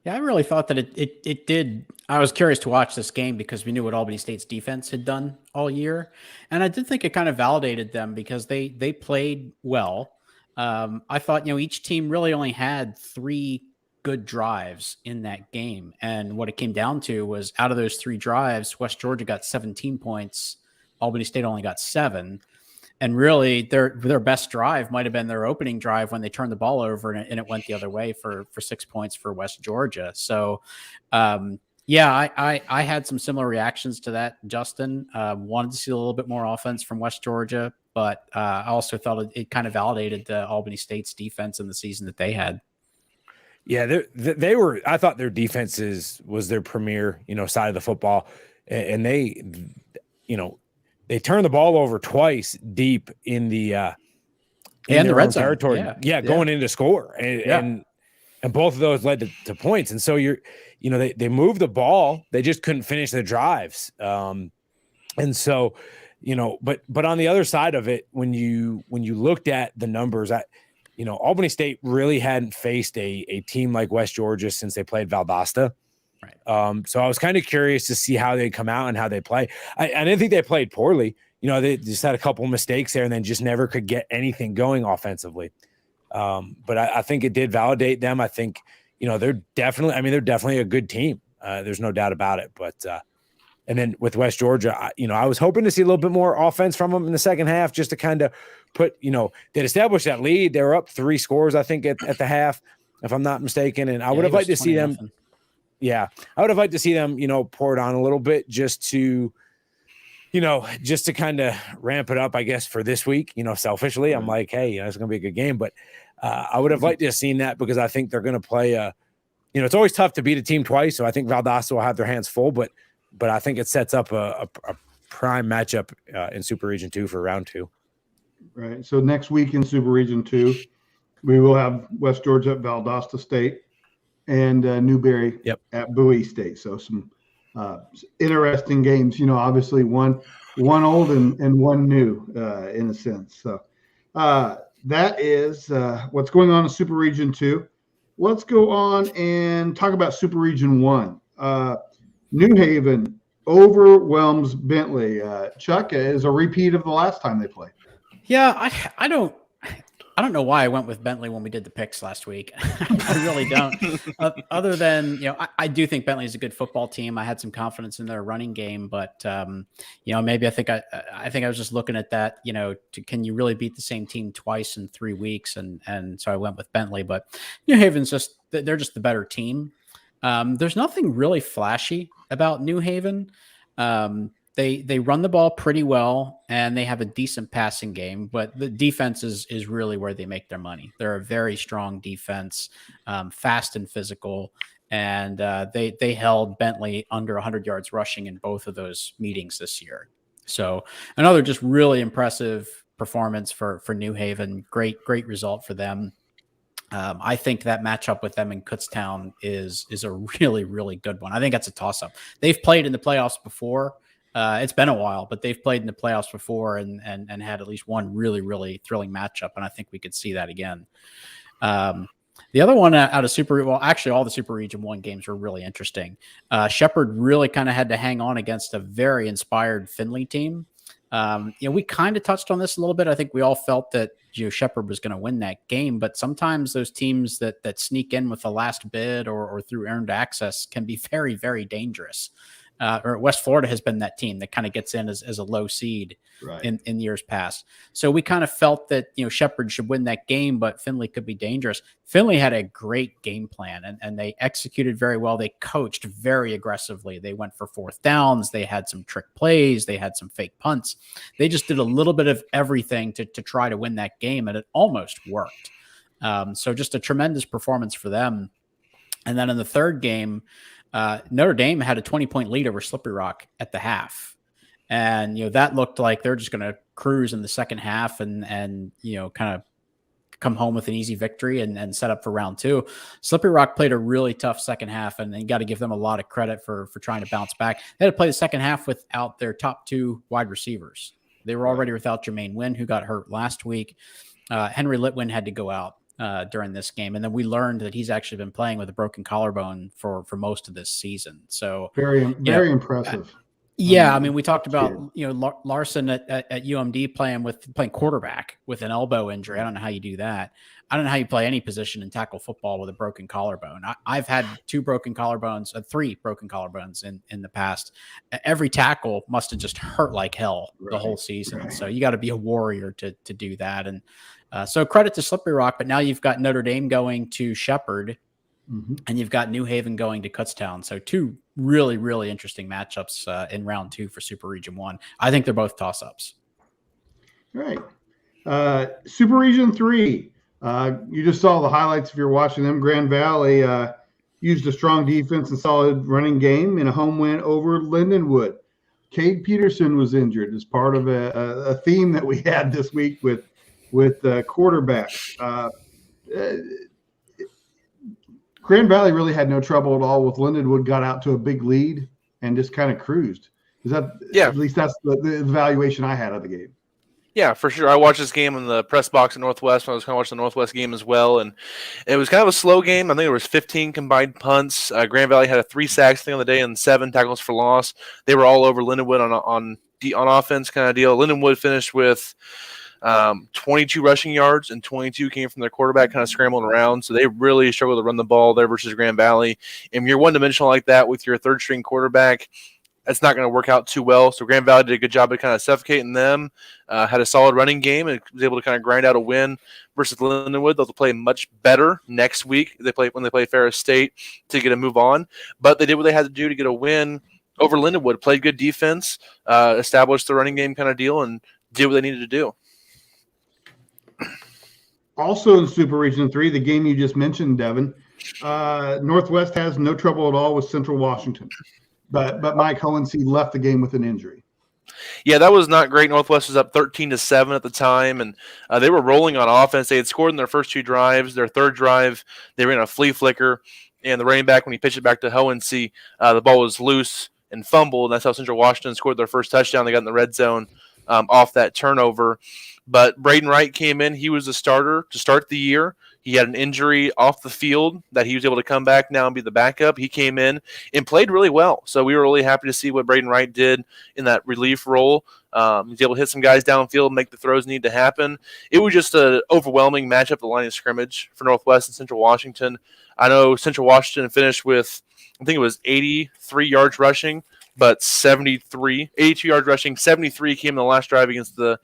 Yeah, I really thought that it did. I was curious to watch this game because we knew what Albany State's defense had done all year. And I did think it kind of validated them because they played well. I thought, each team really only had 3 good drives in that game. And what it came down to was out of those 3 drives, West Georgia got 17 points. Albany State only got 7. And really, their best drive might have been their opening drive when they turned the ball over and it went the other way for 6 points for West Georgia. So, I had some similar reactions to that, Justin. Wanted to see a little bit more offense from West Georgia, but I also thought it kind of validated the Albany State's defense in the season that they had. Yeah, they were. I thought their defense was their premier, side of the football, and they turned the ball over twice deep in the red zone territory. Yeah, going into score, and both of those led to points. And so they moved the ball, they just couldn't finish the drives. And so, but on the other side of it, when you looked at the numbers, Albany State really hadn't faced a team like West Georgia since they played Valdosta. Right. So I was kind of curious to see how they come out and how they play. I didn't think they played poorly. They just had a couple mistakes there and then just never could get anything going offensively. But I think it did validate them. I think, they're definitely a good team. There's no doubt about it. But and then with West Georgia, I was hoping to see a little bit more offense from them in the second half, just to kind of put, they'd established that lead. They were up 3 scores, I think, at the half, if I'm not mistaken. And I would have liked to see them. Yeah, I would have liked to see them, pour it on a little bit just to kind of ramp it up, I guess, for this week. Selfishly, I'm like, hey, it's going to be a good game. But I would have liked to have seen that because I think they're going to play it's always tough to beat a team twice. So I think Valdosta will have their hands full, but I think it sets up a prime matchup in Super Region 2 for round 2. Right. So next week in Super Region 2, we will have West Georgia at Valdosta State and Newberry at Bowie State. So some interesting games, obviously one old and one new in a sense. So that is what's going on in Super Region 2. Let's go on and talk about Super Region 1. New Haven overwhelms Bentley. Chuck, is a repeat of the last time they played. Yeah, I don't know why I went with Bentley when we did the picks last week. I really don't. Other than, I do think Bentley is a good football team. I had some confidence in their running game, but maybe I think I was just looking at that, can you really beat the same team twice in 3 weeks? And so I went with Bentley, but New Haven's they're just the better team. There's nothing really flashy about New Haven. They run the ball pretty well and they have a decent passing game, but the defense is really where they make their money. They're a very strong defense, fast and physical, and they held Bentley under 100 yards rushing in both of those meetings this year. So another just really impressive performance for New Haven. Great result for them. I think that matchup with them in Kutztown is a really, really good one. I think that's a toss-up. They've played in the playoffs before. It's been a while, but they've played in the playoffs before and had at least one really, really thrilling matchup. And I think we could see that again. The other one out of actually all the Super Region 1 games were really interesting. Shepherd really kind of had to hang on against a very inspired Findlay team. We kind of touched on this a little bit. I think we all felt that Shepherd was going to win that game, but sometimes those teams that sneak in with the last bid or through earned access can be very, very dangerous. Or West Florida has been that team that kind of gets in as a low seed in years past. So we kind of felt that, Shepherd should win that game, but Findlay could be dangerous. Findlay had a great game plan and they executed very well. They coached very aggressively. They went for fourth downs. They had some trick plays. They had some fake punts. They just did a little bit of everything to try to win that game, and it almost worked. So just a tremendous performance for them. And then in the third game, Notre Dame had a 20-point lead over Slippery Rock at the half. And, that looked like they're just going to cruise in the second half and kind of come home with an easy victory and set up for round 2. Slippery Rock played a really tough second half, and you got to give them a lot of credit for trying to bounce back. They had to play the second half without their top 2 wide receivers. They were already without Jermaine Wynn, who got hurt last week. Henry Litwin had to go out during this game. And then we learned that he's actually been playing with a broken collarbone for most of this season. So very impressive. Yeah. I mean, we talked about, Larson at UMD playing quarterback with an elbow injury. I don't know how you do that. I don't know how you play any position in tackle football with a broken collarbone. I've had 3 broken collarbones in the past. Every tackle must have just hurt like hell the whole season. Right. So you got to be a warrior to do that. And so credit to Slippery Rock, but now you've got Notre Dame going to Shepherd, and you've got New Haven going to Kutztown. So 2 really, really interesting matchups in round 2 for Super Region 1. I think they're both toss-ups. All right. Super Region 3. You just saw the highlights if you're watching them. Grand Valley used a strong defense and solid running game in a home win over Lindenwood. Cade Peterson was injured as part of a theme that we had this week with quarterbacks. Grand Valley really had no trouble at all with Lindenwood, got out to a big lead and just kind of cruised. At least that's the evaluation I had of the game. Yeah, for sure. I watched this game in the press box at Northwest when I was kind of watching the Northwest game as well, and it was kind of a slow game. I think there was 15 combined punts. Grand Valley had 3 sacks on the day and 7 tackles for loss. They were all over Lindenwood on offense kind of deal. Lindenwood finished with 22 rushing yards, and 22 came from their quarterback kind of scrambling around. So they really struggled to run the ball there versus Grand Valley. And you're one-dimensional like that with your third-string quarterback, that's not going to work out too well. So Grand Valley did a good job of kind of suffocating them, had a solid running game, and was able to kind of grind out a win versus Lindenwood. They'll play much better next week when they play Ferris State to get a move on. But they did what they had to do to get a win over Lindenwood, played good defense, established the running game kind of deal, and did what they needed to do. Also in Super Region 3, the game you just mentioned, Devin, Northwest has no trouble at all with Central Washington. But Mike Hohensee left the game with an injury. Yeah, that was not great. Northwest was up 13-7 at the time, and they were rolling on offense. They had scored in their first 2 drives. Their third drive, they ran a flea flicker, and the running back, when he pitched it back to Hohensee, the ball was loose and fumbled. That's how Central Washington scored their first touchdown. They got in the red zone off that turnover. But Braden Wright came in. He was the starter to start the year. He had an injury off the field that he was able to come back now and be the backup. He came in and played really well. So we were really happy to see what Braden Wright did in that relief role. He was able to hit some guys downfield, make the throws need to happen. It was just an overwhelming matchup at the line of scrimmage for Northwest and Central Washington. I know Central Washington finished with, I think it was 83 yards rushing, but 82 yards rushing. 73 came in the last drive against the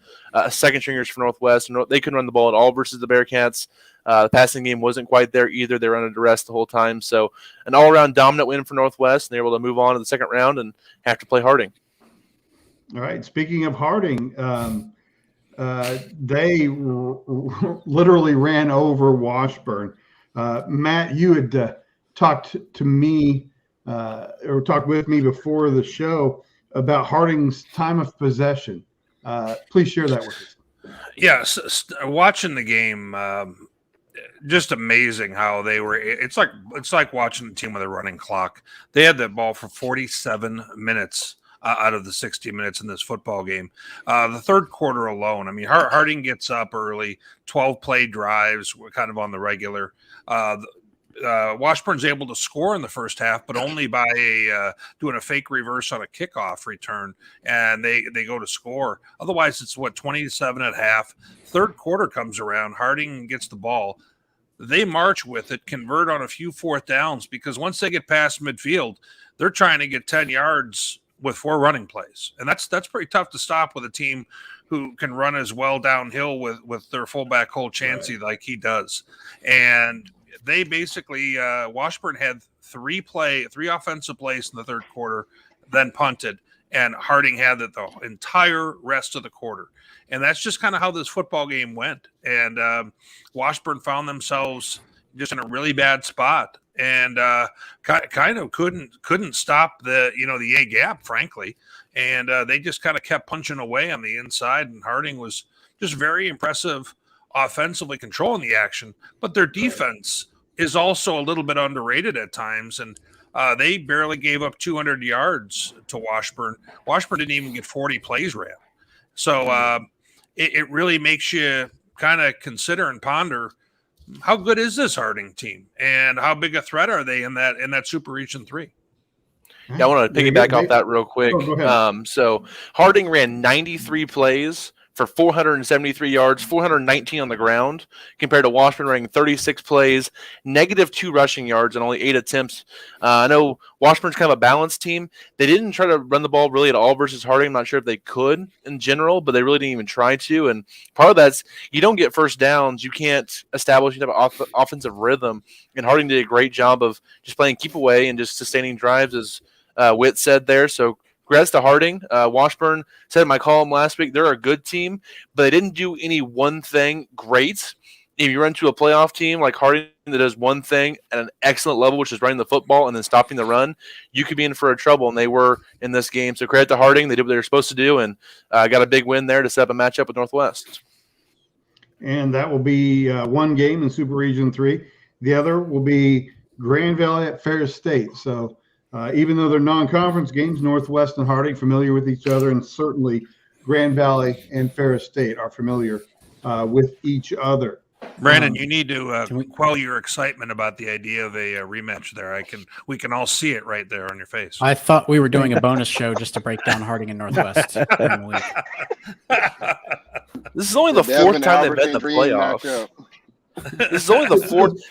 second stringers for Northwest. They couldn't run the ball at all versus the Bearcats. The passing game wasn't quite there either. They were under duress the whole time. So an all-around dominant win for Northwest, and they were able to move on to the second round and have to play Harding. All right. Speaking of Harding, they literally ran over Washburn. Matt, you had talked to me or talked with me before the show about Harding's time of possession. Please share that with us. Yes, watching the game, just amazing how they were. It's like watching a team with a running clock. They had that ball for 47 minutes out of the 60 minutes in this football game. The third quarter alone, I mean, Harding gets up early, 12 play drives, we're kind of on the regular. Washburn's able to score in the first half, but only by doing a fake reverse on a kickoff return, and they go to score. Otherwise, it's 20-7 at half. Third quarter comes around, Harding gets the ball. They march with it, convert on a few fourth downs, because once they get past midfield, they're trying to get 10 yards with 4 running plays, and that's pretty tough to stop with a team who can run as well downhill with their fullback Cole Chansey like he does. And they basically Washburn had 3 offensive plays in the third quarter, then punted, and Harding had it the entire rest of the quarter. And that's just kind of how this football game went. And Washburn found themselves just in a really bad spot, and kind of couldn't stop the A gap, frankly. And they just kind of kept punching away on the inside, and Harding was just very impressive offensively controlling the action, but their defense is also a little bit underrated at times, and they barely gave up 200 yards to Washburn. Washburn didn't even get 40 plays ran. So it really makes you kind of consider and ponder, how good is this Harding team, and how big a threat are they in that Super Region 3? Yeah, I want to piggyback off that real quick. Oh, go ahead. So Harding ran 93 plays for 473 yards, 419 on the ground, compared to Washburn running 36 plays, -2 rushing yards, and only 8 attempts. I know Washburn's kind of a balanced team. They didn't try to run the ball really at all versus Harding. I'm not sure if they could in general, but they really didn't even try to. And part of that's, you don't get first downs. You can't establish an offensive rhythm. And Harding did a great job of just playing keep away and just sustaining drives, as Witt said there. So congrats to Harding. Washburn said in my column last week, they're a good team, but they didn't do any one thing great. If you run to a playoff team like Harding that does one thing at an excellent level, which is running the football and then stopping the run, you could be in for a trouble, and they were in this game. So credit to Harding. They did what they were supposed to do, and got a big win there to set up a matchup with Northwest. And that will be one game in Super Region 3. The other will be Grand Valley at Ferris State. So even though they're non-conference games, Northwest and Harding familiar with each other, and certainly Grand Valley and Ferris State are familiar with each other. Brandon, you need to quell your excitement about the idea of a rematch there. We can all see it right there on your face. I thought we were doing a bonus show just to break down Harding and Northwest during the week. This is only the fourth time they've been in the playoffs. This is only the fourth.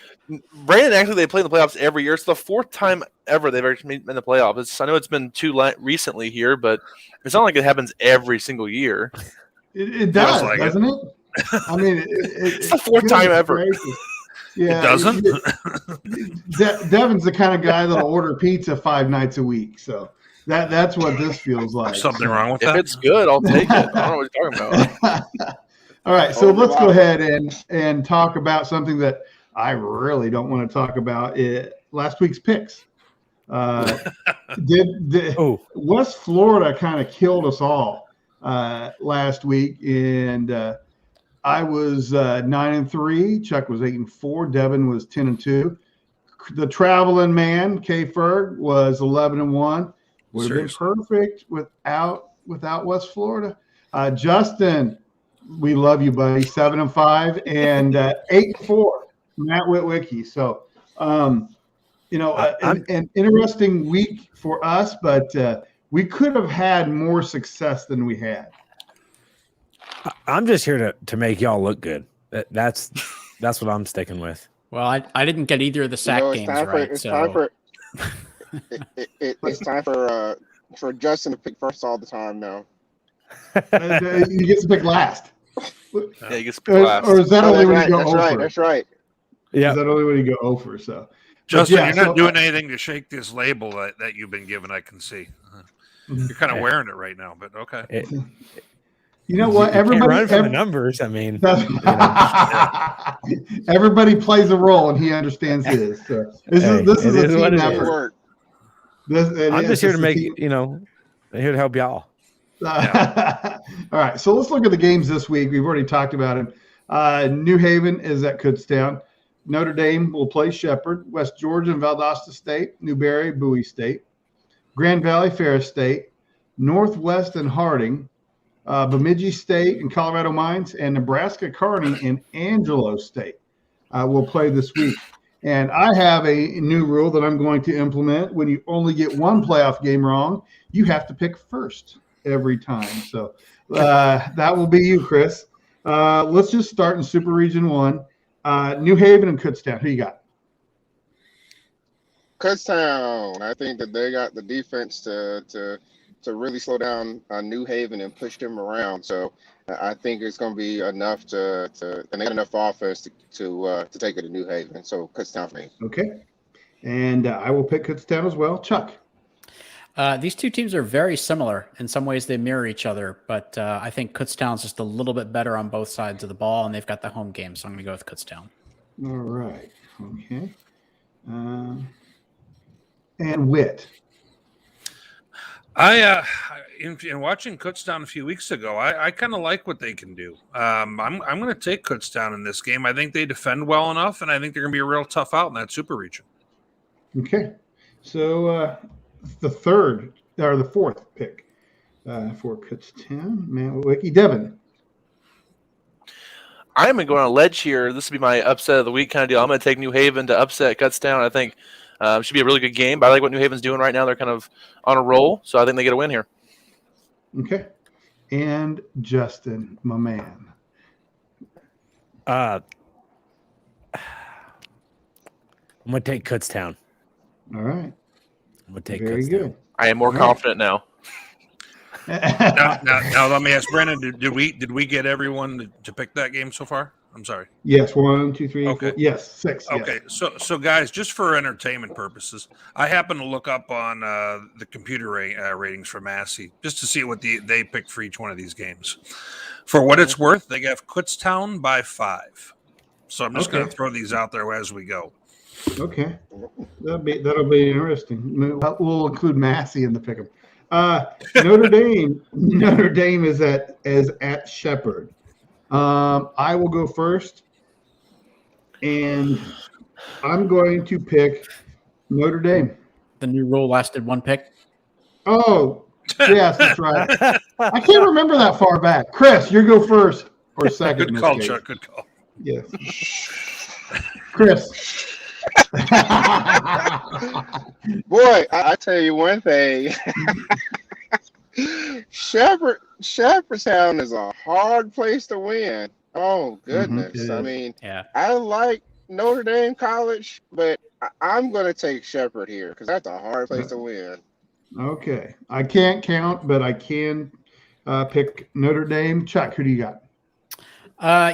Brandon, actually, they play in the playoffs every year. It's the fourth time ever they've actually been in the playoffs. I know it's been 2 recently here, but it's not like it happens every single year. It does, doesn't it? I mean, it's the fourth time ever. Yeah, it doesn't. Devin's the kind of guy that'll order pizza 5 nights a week, so that's what this feels like. There's something wrong with that. If it's good, I'll take it. I don't know what you're talking about. All right, so let's go ahead and talk about something that I really don't want to talk about. Last week's picks. West Florida kind of killed us all last week, and I was 9-3. Chuck was 8-4. Devin was 10-2. The traveling man, K. Ferg, was 11-1. Would have been perfect without West Florida. Justin, we love you, buddy. 7-5 and 8-4. Matt Witwicky. So, an interesting week for us, but we could have had more success than we had. I'm just here to make y'all look good. That's what I'm sticking with. Well, I didn't get either of the sack games right. It's time for Justin to pick first all the time now. You get to pick last. Yeah, he gets to pick last. Or is that only when you go over? That's right. Yeah. Is that only when you go over? So, Justin, you're not doing anything to shake this label that you've been given. I can see. You're kind of wearing it right now, but okay. You know what? Everybody from the numbers. I mean, everybody plays a role, and he understands his. So this is a team effort. I'm just here to make here to help y'all. All right, so let's look at the games this week. We've already talked about them. New Haven is at Kutztown. Notre Dame will play Shepherd. West Georgia and Valdosta State. Newberry, Bowie State. Grand Valley, Ferris State. Northwest and Harding. Bemidji State and Colorado Mines, and Nebraska, Kearney, and Angelo State will play this week. And I have a new rule that I'm going to implement. When you only get one playoff game wrong, you have to pick first every time. So that will be you, Chris. Let's just start in Super Region 1. New Haven and Kutztown. Who you got? Kutztown. I think that they got the defense to really slow down New Haven and push them around. So I think it's going to be enough and they got enough offense to take it to New Haven. So Kutztown for me. Okay. And I will pick Kutztown as well. Chuck. These two teams are very similar. In some ways, they mirror each other, but I think Kutztown's just a little bit better on both sides of the ball, and they've got the home game, so I'm going to go with Kutztown. All right. Okay. And Witt. In watching Kutztown a few weeks ago, I kind of like what they can do. I'm going to take Kutztown in this game. I think they defend well enough, and I think they're going to be a real tough out in that super region. Okay. So the fourth pick for Kutztown, Matt Witwicky. Devin. I'm going to go on a ledge here. This will be my upset of the week kind of deal. I'm going to take New Haven to upset Kutztown. I think it should be a really good game, but I like what New Haven's doing right now. They're kind of on a roll, so I think they get a win here. Okay. And Justin, my man. I'm going to take Kutztown. All right. I'm going to take Very Kutztown. good. I am more confident now. Now, let me ask Brandon: Did we get everyone to pick that game so far? I'm sorry. Yes, 1, 2, 3, Okay. 4. Yes, 6. Okay, yes. so guys, just for entertainment purposes, I happen to look up on the computer ratings for Massey just to see what they picked for each one of these games. For what it's worth, they have Kutztown by 5. So I'm just going to throw these out there as we go. Okay, that'll be interesting. We'll include Massey in the pick'em. Notre Dame is at Shepherd. I will go first, and I'm going to pick Notre Dame. The new rule lasted one pick. Oh, yes, that's right. I can't remember that far back. Chris, you go first or second. Good call, Chuck. Good call. Yes. Chris. Boy, I tell you one thing. Shepherdstown is a hard place to win. Oh goodness! I mean, I like Notre Dame College, but I'm going to take Shepherd here because that's a hard place to win. Okay, I can't count, but I can pick Notre Dame. Chuck, who do you got?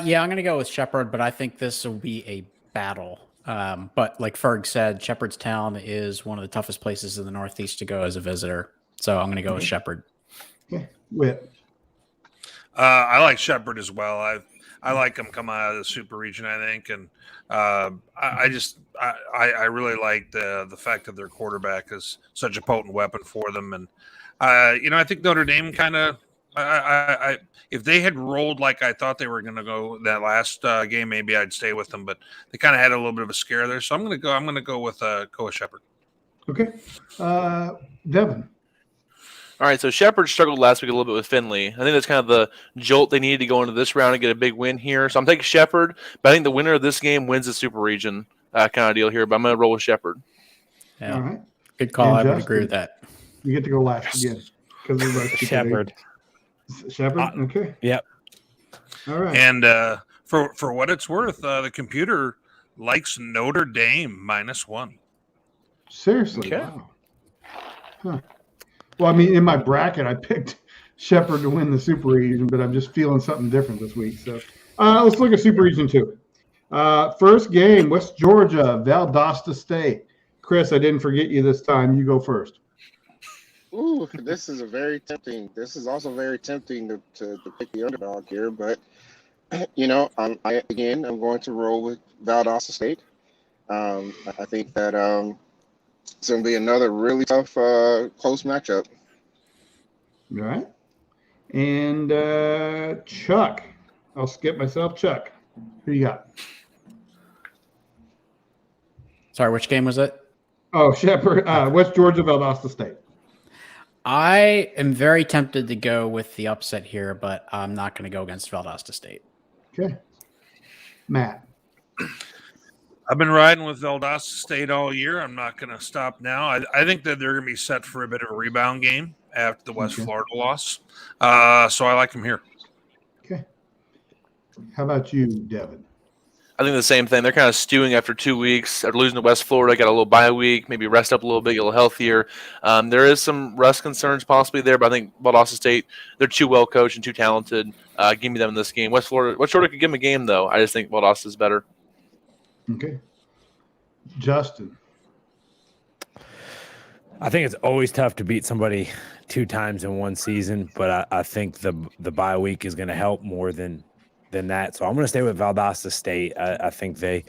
Yeah, I'm going to go with Shepherd, but I think this will be a battle. But like Ferg said, Shepherdstown is one of the toughest places in the Northeast to go as a visitor. So I'm going to go with Shepherd. Okay. Whit. I like Shepherd as well. I like him coming out of the Super Region, I think, and I really like the fact that their quarterback is such a potent weapon for them, and I think Notre Dame kind of. If they had rolled like I thought they were going to go that last game, maybe I'd stay with them. But they kind of had a little bit of a scare there, so I'm going to go with Shepherd. Okay, Devin. All right, so Shepherd struggled last week a little bit with Finley. I think that's kind of the jolt they needed to go into this round and get a big win here. So I'm taking Shepherd, but I think the winner of this game wins the Super Region kind of deal here. But I'm going to roll with Shepherd. Yeah. All right, Good call. And I would Justin? agree with that. You get to go last again because Shepherd. Shepherd. Okay. Yep. All right. And for what it's worth, the computer likes Notre Dame -1. Seriously. Okay. Wow. Huh. Well, I mean, in my bracket, I picked Shepherd to win the Super Region, but I'm just feeling something different this week. So let's look at Super Region 2. First game, West Georgia, Valdosta State. Chris, I didn't forget you this time. You go first. Ooh, this is also very tempting to pick the underdog here, but I'm going to roll with Valdosta State. I think that it's going to be another really tough, close matchup. All right. And Chuck. I'll skip myself. Chuck, who you got? Sorry, which game was it? Oh, Shepherd, West Georgia, Valdosta State. I am very tempted to go with the upset here, but I'm not going to go against Valdosta State. Okay. Matt. I've been riding with Valdosta State all year. I'm not going to stop now. I think that they're going to be set for a bit of a rebound game after the West Florida loss. So I like them here. Okay. How about you, Devin? I think the same thing. They're kind of stewing after 2 weeks. After losing to West Florida, got a little bye week, maybe rest up a little bit, get a little healthier. There is some rust concerns possibly there, but I think Valdosta State, they're too well coached and too talented. Give me them in this game. West Florida could give them a game, though. I just think Valdosta is better. Okay. Justin. I think it's always tough to beat somebody 2 times in one season, but I think the bye week is going to help more than that. So I'm going to stay with Valdosta State. I think they,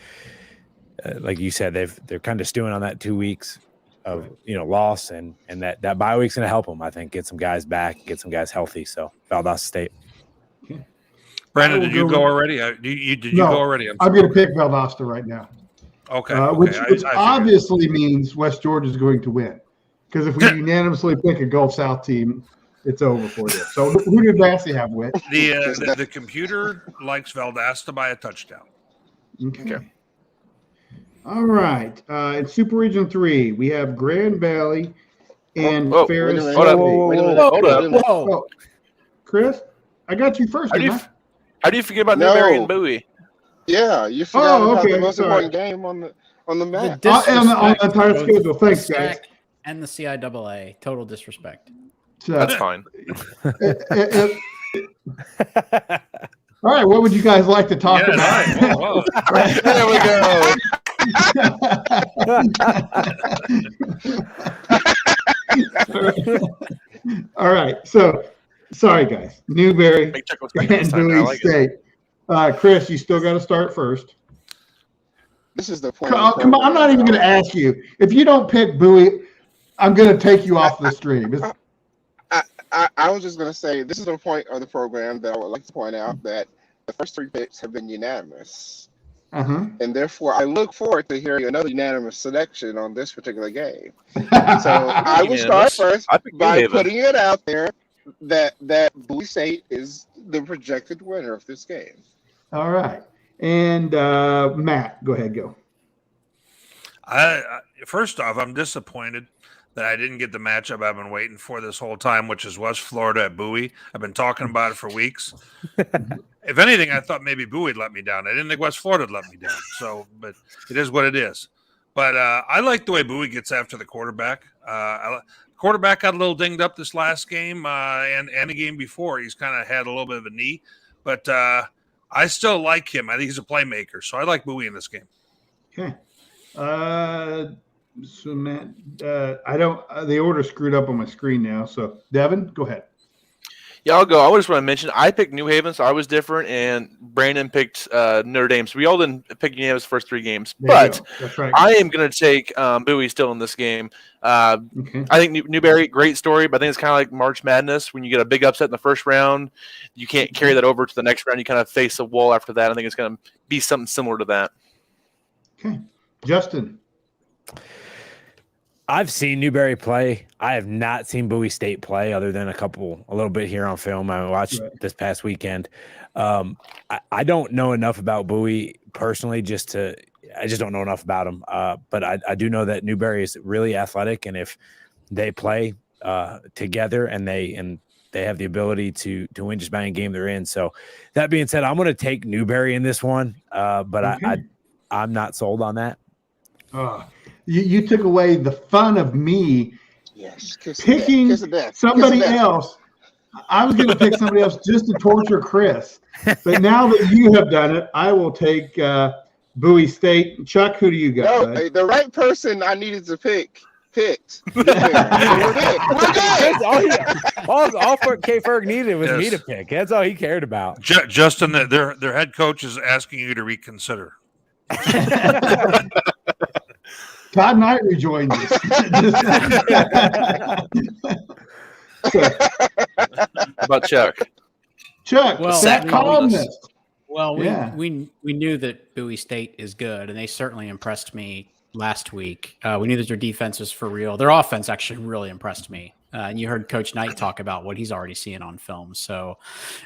like you said, they're kind of stewing on that 2 weeks of loss, and that bye week's going to help them. I think get some guys back, get some guys healthy. So Valdosta State. Okay. Brandon, did you go already? Did you go already? I'm going to pick Valdosta right now. Okay. Which I obviously means West Georgia is going to win. Because if we unanimously pick a Gulf South team, it's over for you. So who did Massey have with? The computer likes Valdosta by a touchdown. Okay. All right. In Super Region 3, we have Grand Valley and Ferris. Wait a minute. Hold up. Oh, Chris, I got you first. How do you forget about Newberry and Bowie? Yeah, you forgot about okay, the most sorry. important game on the map. On the entire schedule. Thanks, guys. And the CIAA. Total disrespect. That's fine. All right, what would you guys like to talk about? Whoa. There we go. All right, so sorry, guys. Newberry and Bowie State. Chris, you still got to start first. This is the point. Come on, I'm not even going to ask you. If you don't pick Bowie, I'm going to take you off the stream. I was just going to say, this is the point of the program that I would like to point out that the first 3 picks have been unanimous. And therefore, I look forward to hearing another unanimous selection on this particular game. So I will start first by putting it out there that Bowie State is the projected winner of this game. All right. And Matt, go ahead, go. First off, I'm disappointed that I didn't get the matchup I've been waiting for this whole time, which is West Florida at Bowie. I've been talking about it for weeks. If anything, I thought maybe Bowie would let me down. I didn't think West Florida would let me down. So, but it is what it is. But I like the way Bowie gets after the quarterback. Quarterback got a little dinged up this last game and the game before. He's kind of had a little bit of a knee. But I still like him. I think he's a playmaker. So I like Bowie in this game. Okay. So Matt, I don't. The order screwed up on my screen now. So Devin, go ahead. Yeah, I'll go. I just want to mention I picked New Haven, so I was different, and Brandon picked Notre Dame. So we all didn't pick New Haven's first 3 games. There you But go. That's right. I am going to take Bowie still in this game. Okay. I think Newberry, great story, but I think it's kind of like March Madness. When you get a big upset in the first round, you can't carry that over to the next round. You kind of face a wall after that. I think it's going to be something similar to that. Okay. Justin. I've seen Newberry play. I have not seen Bowie State play other than a little bit here on film. I watched this past weekend. I don't know enough about Bowie personally, I just don't know enough about him. But I do know that Newberry is really athletic, and if they play together and they have the ability to win just about any game they're in. So that being said, I'm going to take Newberry in this one, but Okay. I'm not sold on that. You took away the fun of me Yes. Kiss picking of death. somebody Kiss of death. else. I was going to pick somebody else just to torture Chris. But now that you have done it, I will take Bowie State. Chuck, who do you got? No, the right person I needed to picked. We're good. All K. Ferg needed was Yes. me to pick. That's all he cared about. Justin, their head coach is asking you to reconsider. Todd Knight rejoined us. How about Chuck? Chuck, Well, that columnist. Well, Yeah. we knew that Bowie State is good, and they certainly impressed me last week. We knew that their defense was for real. Their offense actually really impressed me. And you heard Coach Knight talk about what he's already seeing on film. So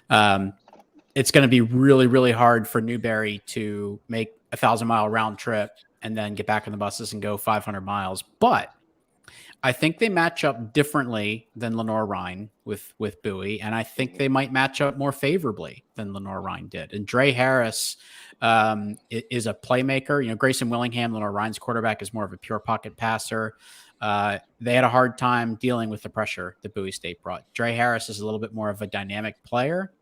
it's going to be really, really hard for Newberry to make a 1,000-mile round trip and then get back on the buses and go 500 miles. But I think they match up differently than Lenore-Rhine with Bowie, and I think they might match up more favorably than Lenore-Rhine did. And Dre Harris is a playmaker. You know, Grayson Willingham, Lenore-Rhine's quarterback, is more of a pure pocket passer. They had a hard time dealing with the pressure that Bowie State brought. Dre Harris is a little bit more of a dynamic player.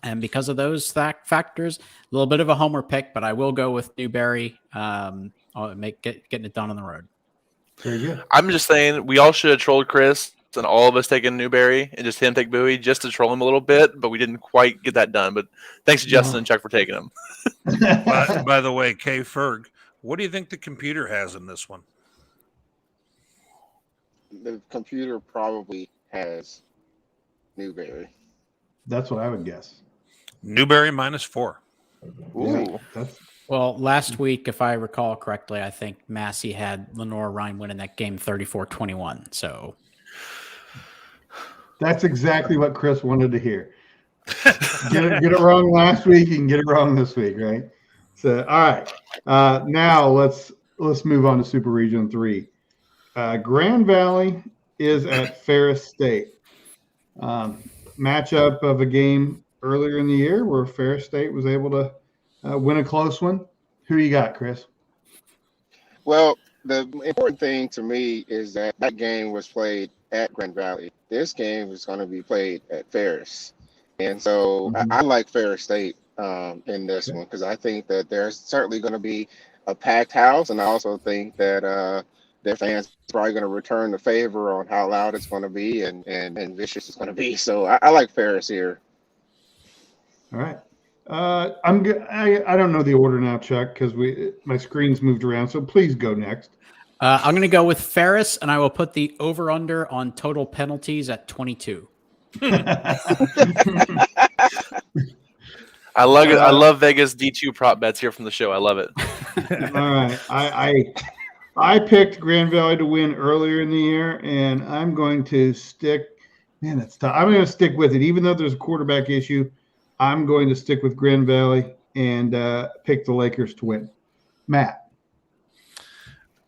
And because of those factors, a little bit of a homer pick, but I will go with Newberry. Getting it done on the road. Very good. I'm just saying we all should have trolled Chris and all of us taking Newberry and just him take Bowie just to troll him a little bit, but we didn't quite get that done. But thanks to Justin and Chuck for taking him. By the way, K. Ferg, what do you think the computer has in this one? The computer probably has Newberry. That's what I would guess. Newberry -4. Ooh. That's Well, last week, if I recall correctly, I think Massey had Lenore-Rhine winning that game 34-21. So That's exactly what Chris wanted to hear. Get it wrong last week, you can get it wrong this week, right? So, all right. Now let's move on to Super Region 3. Grand Valley is at Ferris State. Matchup of a game earlier in the year where Ferris State was able to win a close one. Who you got, Chris? Well, the important thing to me is that game was played at Grand Valley. This game is going to be played at Ferris. And so I like Ferris State in this one because I think that there's certainly going to be a packed house. And I also think that their fans are probably going to return the favor on how loud it's going to be and vicious it's going to be. So I like Ferris here. All right. I don't know the order now, Chuck, because my screen's moved around. So please go next. I'm going to go with Ferris, and I will put the over-under on total penalties at 22. I love it. I love Vegas D2 prop bets here from the show. I love it. All right. I picked Grand Valley to win earlier in the year, and I'm going to stick. Man, it's tough. I'm going to stick with it, even though there's a quarterback issue. I'm going to stick with Grand Valley and pick the Lakers to win. Matt.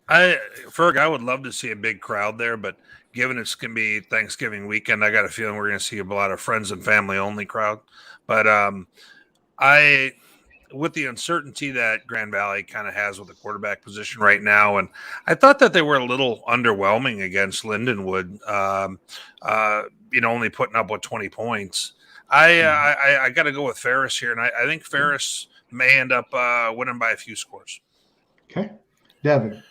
Ferg, I would love to see a big crowd there, but given it's going to be Thanksgiving weekend, I got a feeling we're going to see a lot of friends and family only crowd. But with the uncertainty that Grand Valley kind of has with the quarterback position right now, and I thought that they were a little underwhelming against Lindenwood, only putting up 20 points. I got to go with Ferris here, and I think Ferris may end up winning by a few scores. Okay. Devin.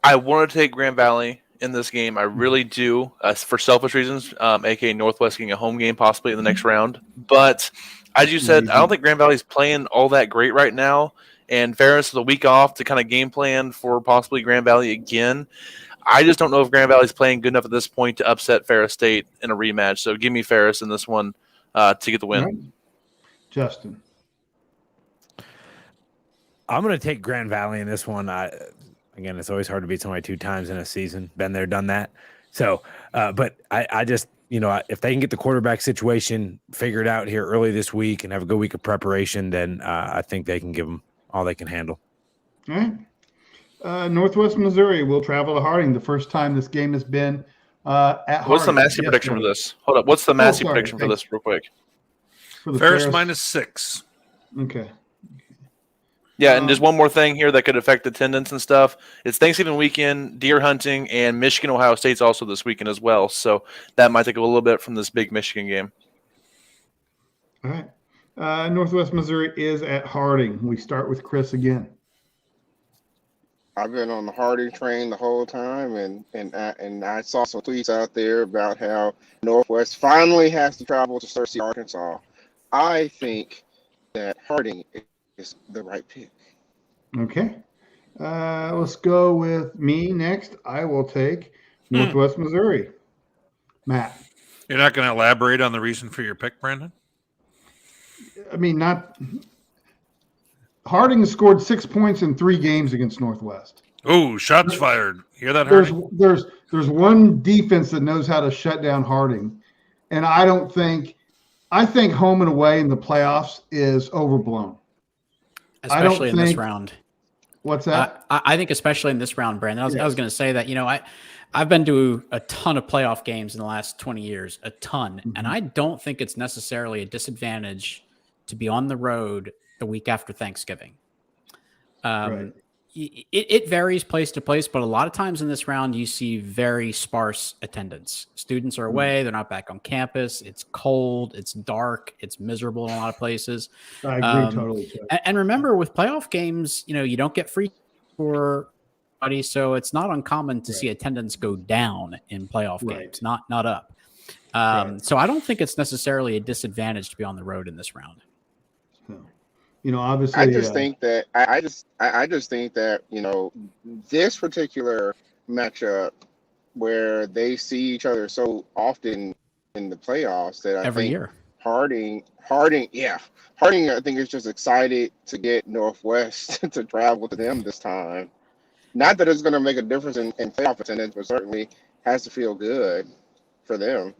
I want to take Grand Valley in this game. I really do, for selfish reasons, aka Northwest getting a home game possibly in the next round. But as you said, I don't think Grand Valley's playing all that great right now. And Ferris with a week off to kind of game plan for possibly Grand Valley again. I just don't know if Grand Valley's playing good enough at this point to upset Ferris State in a rematch. So give me Ferris in this one to get the win. Right. Justin. I'm going to take Grand Valley in this one. Again, it's always hard to beat somebody 2 times in a season. Been there, done that. So, but I just, if they can get the quarterback situation figured out here early this week and have a good week of preparation, then I think they can give them all they can handle. All right. Northwest Missouri will travel to Harding. The first time this game has been at Harding. What's the Massey prediction for this? Hold up. What's the Massey prediction for this real quick? For the Ferris -6. Okay. Yeah, and there's one more thing here that could affect attendance and stuff. It's Thanksgiving weekend, deer hunting, and Michigan, Ohio State's also this weekend as well. So that might take a little bit from this big Michigan game. All right. Northwest Missouri is at Harding. We start with Chris again. I've been on the Harding train the whole time, and I saw some tweets out there about how Northwest finally has to travel to Searcy, Arkansas. I think that Harding is the right pick. Okay. Let's go with me next. I will take Northwest Missouri. Matt. You're not going to elaborate on the reason for your pick, Brandon? I mean, Harding scored 6 points in 3 games against Northwest. Oh, shots fired. Hear that, Harding? There's one defense that knows how to shut down Harding. And I think home and away in the playoffs is overblown. Especially in this round. What's that? I think especially in this round, Brandon. I was going to say that, I've been to a ton of playoff games in the last 20 years, a ton. Mm-hmm. And I don't think it's necessarily a disadvantage to be on the road the week after Thanksgiving. Right. It varies place to place, but a lot of times in this round, you see very sparse attendance. Students are away. They're not back on campus. It's cold. It's dark. It's miserable in a lot of places. I agree totally. And remember, with playoff games, you don't get free for anybody, so it's not uncommon to see attendance go down in playoff games, not up. So I don't think it's necessarily a disadvantage to be on the road in this round. Obviously, I just think that I just think that this particular matchup where they see each other so often in the playoffs that every year Harding, I think is just excited to get Northwest to travel to them this time. Not that it's going to make a difference in playoff attendance, but certainly has to feel good for them.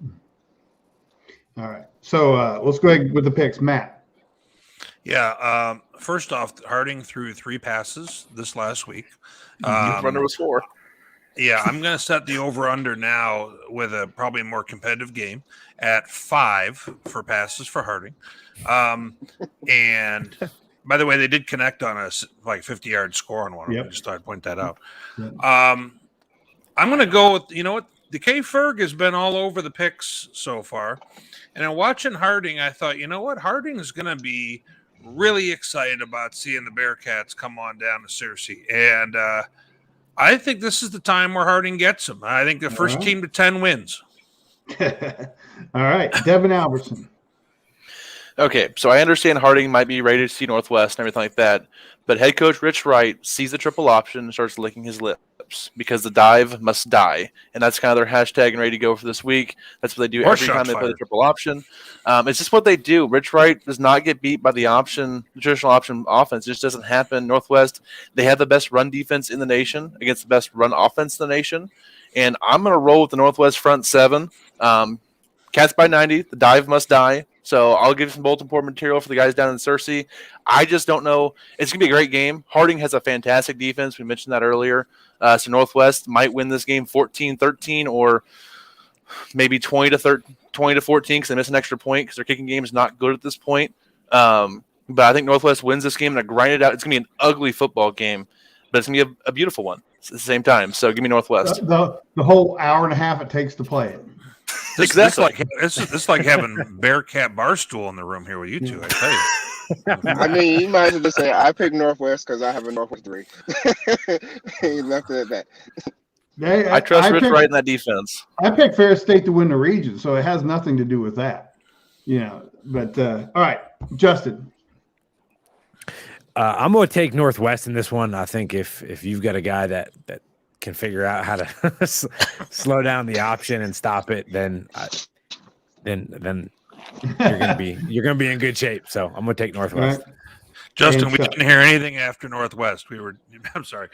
All right, so let's go ahead with the picks, Matt. Yeah. First off, Harding threw 3 passes this last week. Runner was 4. Yeah, I'm going to set the over/under now with a probably more competitive game at 5 for passes for Harding. And by the way, they did connect on a 50-yard score on one of them. I just thought I'd point that out. I'm going to go with the K Ferg has been all over the picks so far, and in watching Harding, I thought Harding is going to be really excited about seeing the Bearcats come on down to Searcy. And I think this is the time where Harding gets them. I think the first team to 10 wins. All right. Devin Albertson. Okay, so I understand Harding might be ready to see Northwest and everything like that, but head coach Rich Wright sees the triple option and starts licking his lips because the dive must die, and that's kind of their hashtag and ready to go for this week. That's what they do every time they play the triple option. It's just what they do. Rich Wright does not get beat by the traditional option offense. It just doesn't happen. Northwest, they have the best run defense in the nation against the best run offense in the nation, and I'm going to roll with the Northwest front 7. Cats by 90, the dive must die. So I'll give some bulletin board material for the guys down in Searcy. I just don't know. It's going to be a great game. Harding has a fantastic defense. We mentioned that earlier. So Northwest might win this game 14-13 or maybe 20-14 because they miss an extra point because their kicking game is not good at this point. But I think Northwest wins this game and grind it out. It's going to be an ugly football game, but it's going to be a beautiful one at the same time. So give me Northwest. The whole hour and a half it takes to play it. Exactly. This is like having Bearcat Barstool in the room here with you two, I tell you. I mean, you might as well just say I picked Northwest because I have a Northwest 3. He left it at that. I trust Rich Wright in that defense. I picked Ferris State to win the region, so it has nothing to do with that. But all right, Justin. I'm going to take Northwest in this one. I think if you've got a guy that can figure out how to slow down the option and stop it, then you're gonna be in good shape. So I'm going to take Northwest. Right. Justin, we didn't hear anything after Northwest. I'm sorry.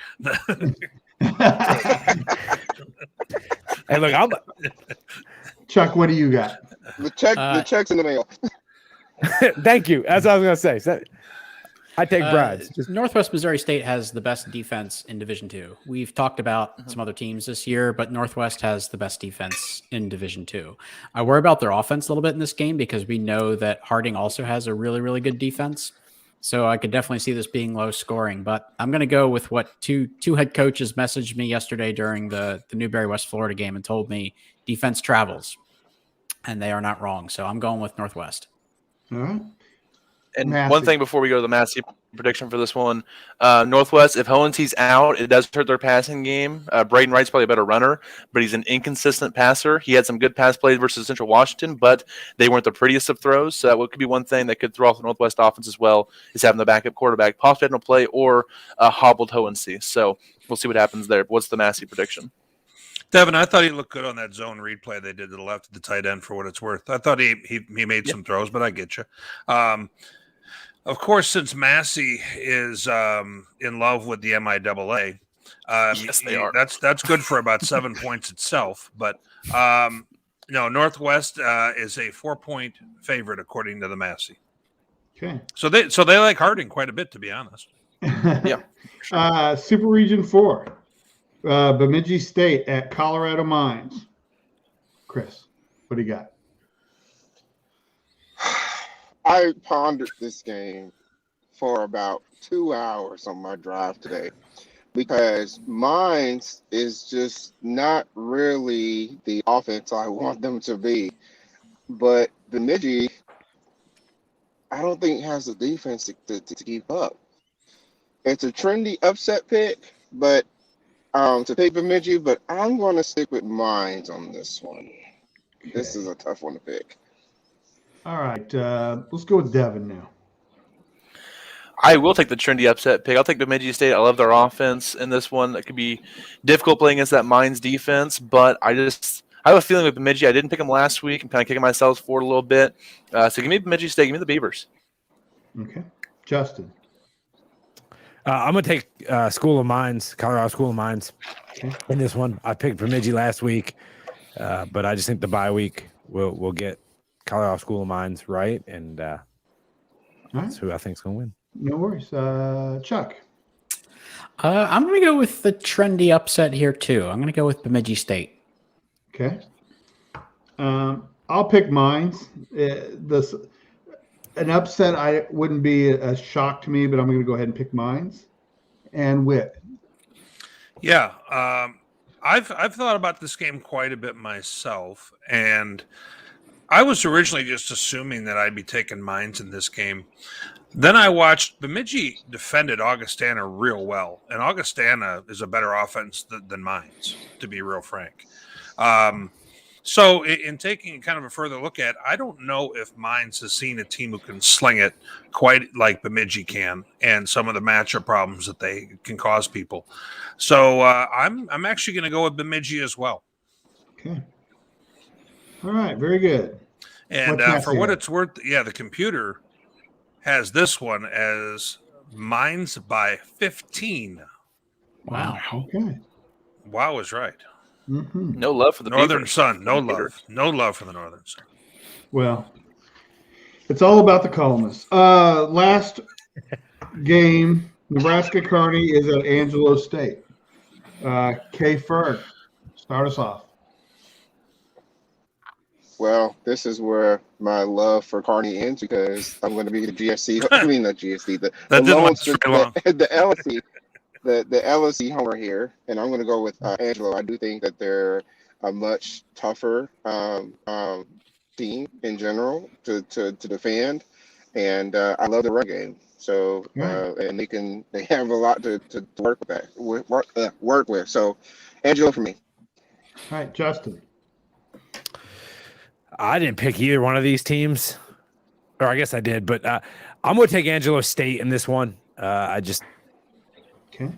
Hey, look, Chuck, what do you got? The check's in the mail. Thank you. That's what I was going to say. I take bribes. Northwest Missouri State has the best defense in Division II. We've talked about some other teams this year, but Northwest has the best defense in Division II. I worry about their offense a little bit in this game because we know that Harding also has a really, really good defense. So I could definitely see this being low scoring, but I'm going to go with what two head coaches messaged me yesterday during the Newberry West Florida game and told me defense travels, and they are not wrong. So I'm going with Northwest. All right. And Massey. one thing before we go to the Massey prediction for this one, Northwest, if Hohensie's out, it does hurt their passing game. Braden Wright's probably a better runner, but he's an inconsistent passer. He had some good pass plays versus Central Washington, but they weren't the prettiest of throws. So that could be one thing that could throw off the Northwest offense as well, is having the backup quarterback possibly having to play or hobbled Hohensie. So we'll see what happens there. What's the Massey prediction? Devin, I thought he looked good on that zone read play they did to the left of the tight end for what it's worth. I thought he made some throws, but I get you. Of course, since Massey is in love with the MIAA, yes, they are. That's good for about 7 points itself. But Northwest is a 4-point favorite according to the Massey. Okay. So they like Harding quite a bit, to be honest. Yeah. Super Region 4, Bemidji State at Colorado Mines. Chris, what do you got? I pondered this game for about 2 hours on my drive today because Mines is just not really the offense I want them to be. But Bemidji, I don't think has the defense to keep up. It's a trendy upset pick, but to pick Bemidji, but I'm going to stick with Mines on this one. Okay. This is a tough one to pick. All right, let's go with Devin now. I will take the trendy upset pick. I'll take Bemidji State. I love their offense in this one. It could be difficult playing against that Mines defense, but I have a feeling with Bemidji. I didn't pick them last week. I'm kind of kicking myself for it a little bit. So give me Bemidji State. Give me the Beavers. Okay. Justin. I'm going to take School of Mines, Colorado School of Mines in this one. I picked Bemidji last week, but I just think the bye week will get Colorado School of Mines right, and that's who I think is going to win. No worries. Chuck. I'm going to go with the trendy upset here, too. I'm going to go with Bemidji State. Okay. I'll pick Mines. An upset wouldn't be a shock to me, but I'm going to go ahead and pick Mines. And Whit. Yeah. I've thought about this game quite a bit myself, and I was originally just assuming that I'd be taking Mines in this game. Then I watched Bemidji defended Augustana real well, and Augustana is a better offense than Mines, to be real frank. So in taking kind of a further look at, I don't know if Mines has seen a team who can sling it quite like Bemidji can, and some of the matchup problems that they can cause people. So I'm actually going to go with Bemidji as well. Okay. All right, very good. And for what it's worth, the computer has this one as Mines by 15. Wow. Okay. Wow is right. Mm-hmm. No love for the Northern Beavers. Sun. No love. No love for the Northern Sun. Well, it's all about the columnists. Last game, Nebraska Kearney is at Angelo State. K. Ferg, start us off. Well, this is where my love for Kearney ends because I'm going to be the GSC. I mean, not GSC. The LSC. The LSC homer here, and I'm going to go with Angelo. I do think that they're a much tougher team in general to defend, and I love the run game. So and they have a lot to work with. So Angelo for me. All right, Justin. I didn't pick either one of these teams, or I guess I did, but I'm going to take Angelo State in this one. Okay.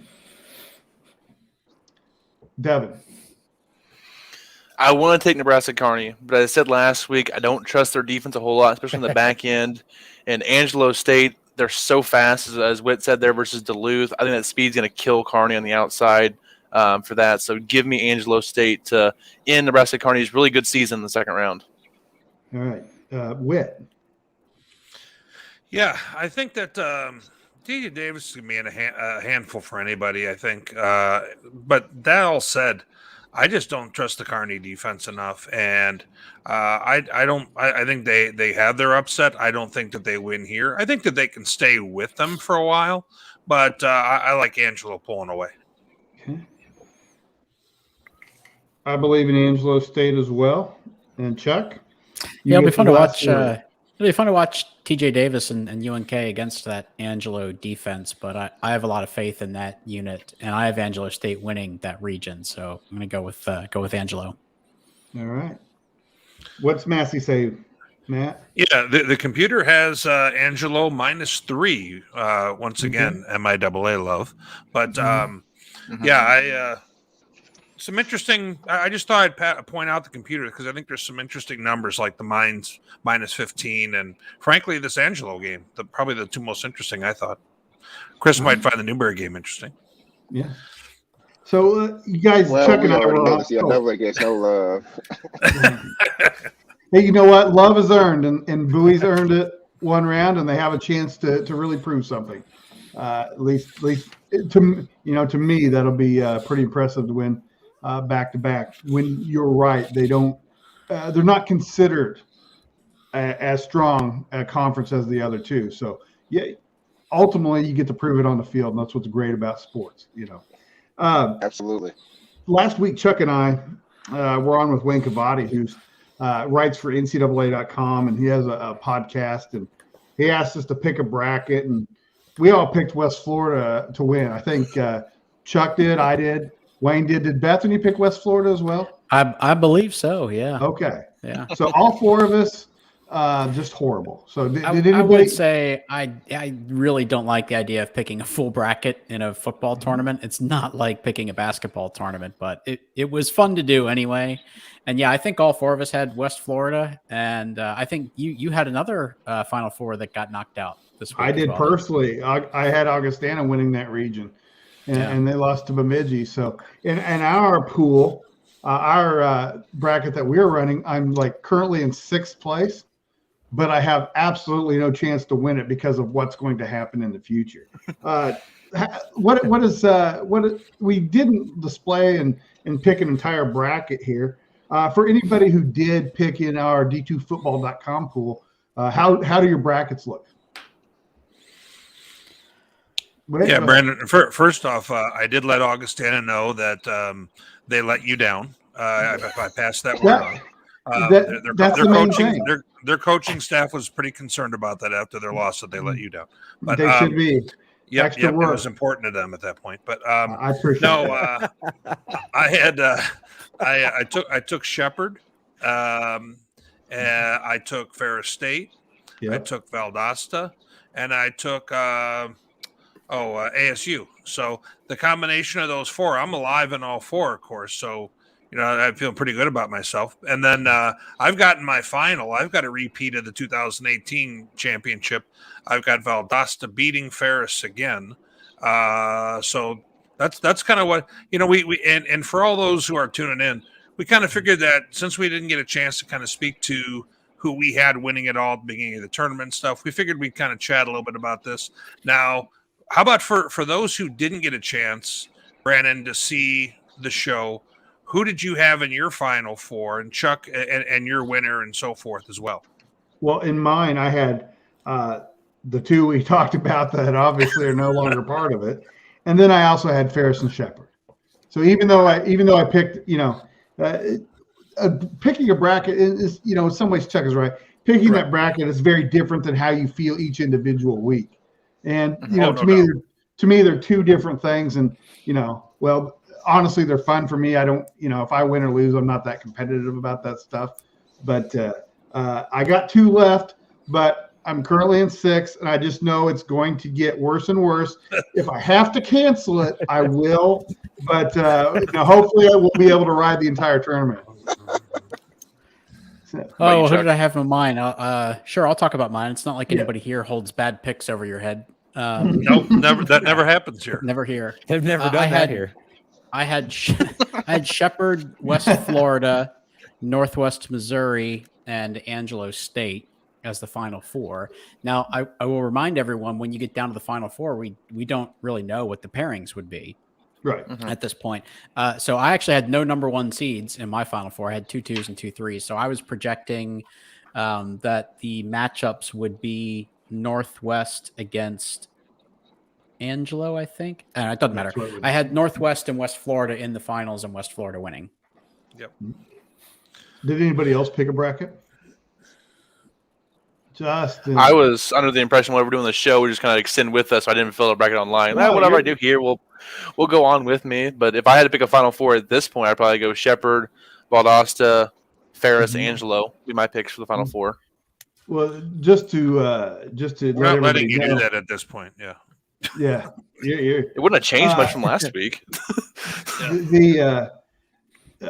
Devin. I want to take Nebraska Kearney, but as I said last week, I don't trust their defense a whole lot, especially on the back end. And Angelo State, they're so fast, as Whit said there, versus Duluth. I think that speed's going to kill Kearney on the outside for that. So give me Angelo State to end Nebraska Kearney's really good season in the second round. All right. Whit. Yeah, I think that DJ Davis is going to be a handful for anybody, I think. But that all said, I just don't trust the Kearney defense enough, and I think they have their upset. I don't think that they win here. I think that they can stay with them for a while, but I like Angelo pulling away. Okay. I believe in Angelo State as well. And Chuck? It'll be fun to watch. It'll be fun to watch TJ Davis and UNK against that Angelo defense, but I have a lot of faith in that unit, and I have Angelo State winning that region, so I'm going to go with Angelo. All right. What's Massey say, Matt? Yeah, the computer has Angelo -3 once again. MIAA love, but some interesting. I just thought I'd point out the computer because I think there's some interesting numbers like the Mines -15, and frankly, this Angelo game, probably the two most interesting. I thought Chris might find the Newberry game interesting. Yeah. So you guys, Well, Chuck we and I already were know on. the CFW gets no love. Hey, you know what? Love is earned, and Bowie's earned it one round, and they have a chance to really prove something. At least to me, that'll be pretty impressive to win back to back. When you're right, they don't. They're not considered as strong a conference as the other two. So yeah, ultimately you get to prove it on the field, and that's what's great about sports. Absolutely. Last week, Chuck and I were on with Wayne Cavati, who's writes for NCAA.com, and he has a podcast, and he asked us to pick a bracket, and we all picked West Florida to win. I think Chuck did, I did, Wayne did. Did Bethany pick West Florida as well? I believe so, yeah. Okay. Yeah. So all four of us, just horrible. So did anybody? I would say I really don't like the idea of picking a full bracket in a football tournament. It's not like picking a basketball tournament, but it was fun to do anyway. And yeah, I think all four of us had West Florida, and I think you had another Final Four that got knocked out this week. I did personally. I had Augustana winning that region, and they lost to Bemidji. So in our pool, our bracket that we're running, I'm like currently in 6th place, but I have absolutely no chance to win it because of what's going to happen in the future. What we didn't display and pick an entire bracket here. For anybody who did pick in our D2Football.com pool, how do your brackets look? Yeah, Brandon, first off, I did let Augustana know that they let you down. I passed that word on. Their coaching staff was pretty concerned about that after their loss, that they let you down. But they should be. Yep, it was important to them at that point. But I appreciate that. I had I took Shepherd, and I took Ferris State, I took Valdosta, and I took ASU. So the combination of those four, I'm alive in all four, of course. So I feel pretty good about myself. And then I've gotten my final. I've got a repeat of the 2018 championship. I've got Valdosta beating Ferris again. So that's kind of what we and for all those who are tuning in, we kind of figured that since we didn't get a chance to kind of speak to who we had winning it all at the beginning of the tournament and stuff, we figured we'd kind of chat a little bit about this. Now, how about for those who didn't get a chance, Brandon, to see the show, who did you have in your Final Four, and Chuck and your winner and so forth as well? Well, in mine, I had the two we talked about that obviously are no longer part of it, and then I also had Ferris and Shepherd. So even though I picked, picking a bracket is, in some ways Chuck is right. Picking that bracket is very different than how you feel each individual week, and to me they're two different things. And honestly, they're fun for me. I don't, if I win or lose, I'm not that competitive about that stuff. But I got 2 left, but I'm currently in 6, and I just know it's going to get worse and worse. If I have to cancel it, I will. But hopefully, I will be able to ride the entire tournament. Oh, who did I have in mind? Sure, I'll talk about mine. It's not like anybody here holds bad picks over your head. Nope, never. That never happens here. Never here. They've never done that here. I had Shepherd, West Florida, Northwest Missouri, and Angelo State as the Final Four. Now, I will remind everyone, when you get down to the Final Four, we don't really know what the pairings would be. Right. At this point. So I actually had no number 1 seeds in my Final Four. I had 2 2s and 2 3s. So I was projecting that the matchups would be Northwest against Angelo, I think. And it doesn't matter. I had Northwest and West Florida in the finals and West Florida winning. Yep. Did anybody else pick a bracket? Justin. I was under the impression when we're doing the show, we just kind of extend with us. So I didn't fill the bracket online. No, Whatever I do here, we'll go on with me. But if I had to pick a Final Four at this point, I'd probably go Shepherd, Valdosta, Ferris, Angelo. Be my picks for the Final Four. Well, just to We're not letting you do that at this point. Yeah. Yeah. It wouldn't have changed much from last week.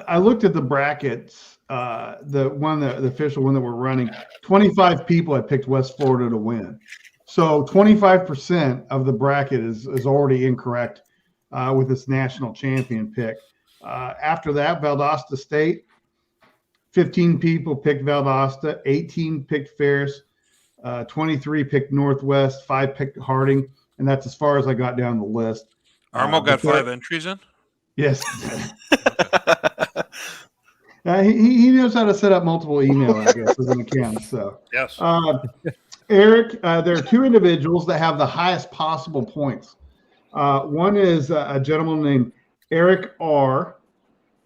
I looked at the brackets, the official one that we're running. 25 people had picked West Florida to win. So 25% of the bracket is already incorrect with this national champion pick. After that, Valdosta State, 15 people picked Valdosta, 18 picked Ferris, 23 picked Northwest, 5 picked Harding, and that's as far as I got down the list. Armo got 5 entries in? Yes. He knows how to set up multiple email addresses and accounts. So yes. Eric, there are 2 individuals that have the highest possible points. One is a gentleman named Eric R.,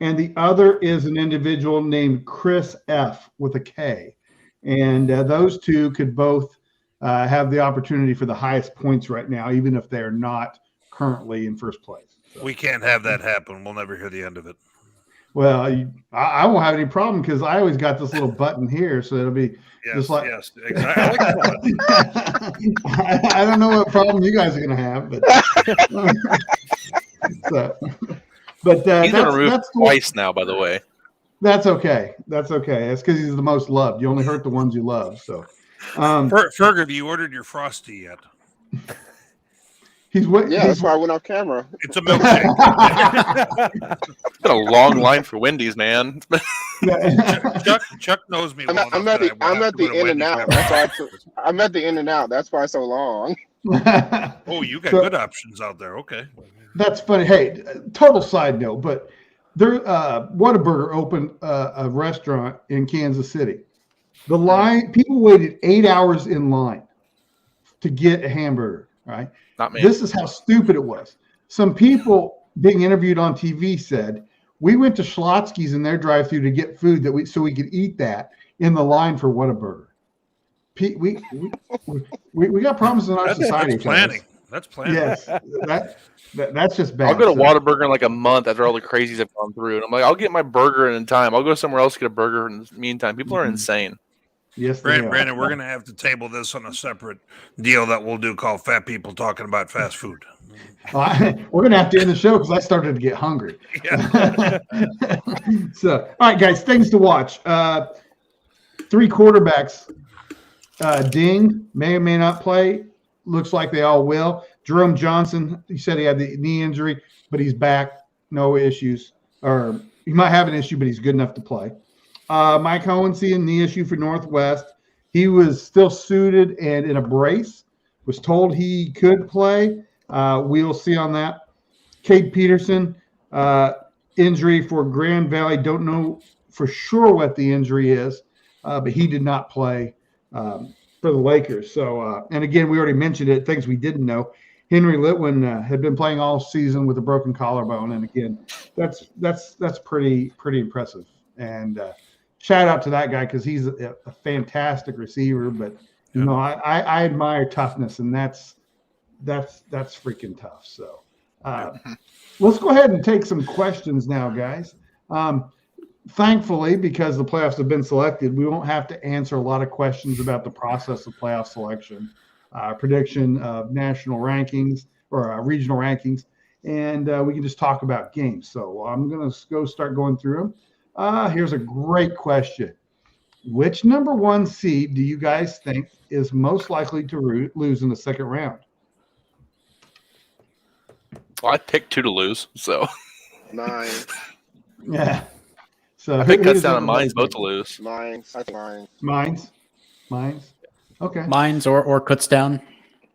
and the other is an individual named Chris F. with a K. And those 2 could both have the opportunity for the highest points right now, even if they are not currently in first place. So. We can't have that happen. We'll never hear the end of it. Well, I won't have any problem because I always got this little button here, so it'll be just like. Yes, exactly. I don't know what problem you guys are going to have, but he's been removed twice now, by the way. That's okay. That's because he's the most loved. You only hurt the ones you love. So, Ferg, have you ordered your Frosty yet? That's why I went off camera. It's a milkshake. It's been a long line for Wendy's, man. Chuck knows me. I'm at the In and Out. I'm at the In and Out. That's why it's so long. Oh, you got good options out there. Okay. That's funny. Hey, total side note, but there, Whataburger opened a restaurant in Kansas City. The line, people waited 8 hours in line to get a hamburger. Right. Not me. This is how stupid it was. Some people being interviewed on TV said, we went to Schlotsky's in their drive-thru to get food so we could eat that in the line for Whataburger. We got problems in our society. That's planning. Yes, that's just bad. I'll go to Whataburger in like a month after all the crazies have gone through, and I'm like, I'll get my burger in time. I'll go somewhere else to get a burger in the meantime. People are insane. Yes, Brandon, we're going to have to table this on a separate deal that we'll do called Fat People Talking About Fast Food. We're going to have to end the show because I started to get hungry. Yeah. So, all right, guys, things to watch. 3 quarterbacks dinged, may or may not play. Looks like they all will. Jerome Johnson, he said he had the knee injury, but he's back. No issues. Or he might have an issue, but he's good enough to play. Mike Hohensee, knee issue for Northwest. He was still suited and in a brace. Was told he could play. We'll see on that. Cade Peterson, injury for Grand Valley. Don't know for sure what the injury is, but he did not play for the Lakers. So, and again, we already mentioned it. Things we didn't know. Henry Litwin had been playing all season with a broken collarbone, and again, that's pretty impressive. And shout out to that guy because he's a fantastic receiver. But you know, I admire toughness, and that's freaking tough. So Let's go ahead and take some questions now, guys. Thankfully, because the playoffs have been selected, we won't have to answer a lot of questions about the process of playoff selection, prediction of national rankings or regional rankings, and we can just talk about games. So I'm going to go start going through them. Here's a great question. Which number 1 seed do you guys think is most likely to lose in the second round? Well, I picked 2 to lose, so 9. Yeah. So I think who cuts down does on mine's everybody both to lose. Mines. I think mines. Mines. Okay. Mines or cuts down.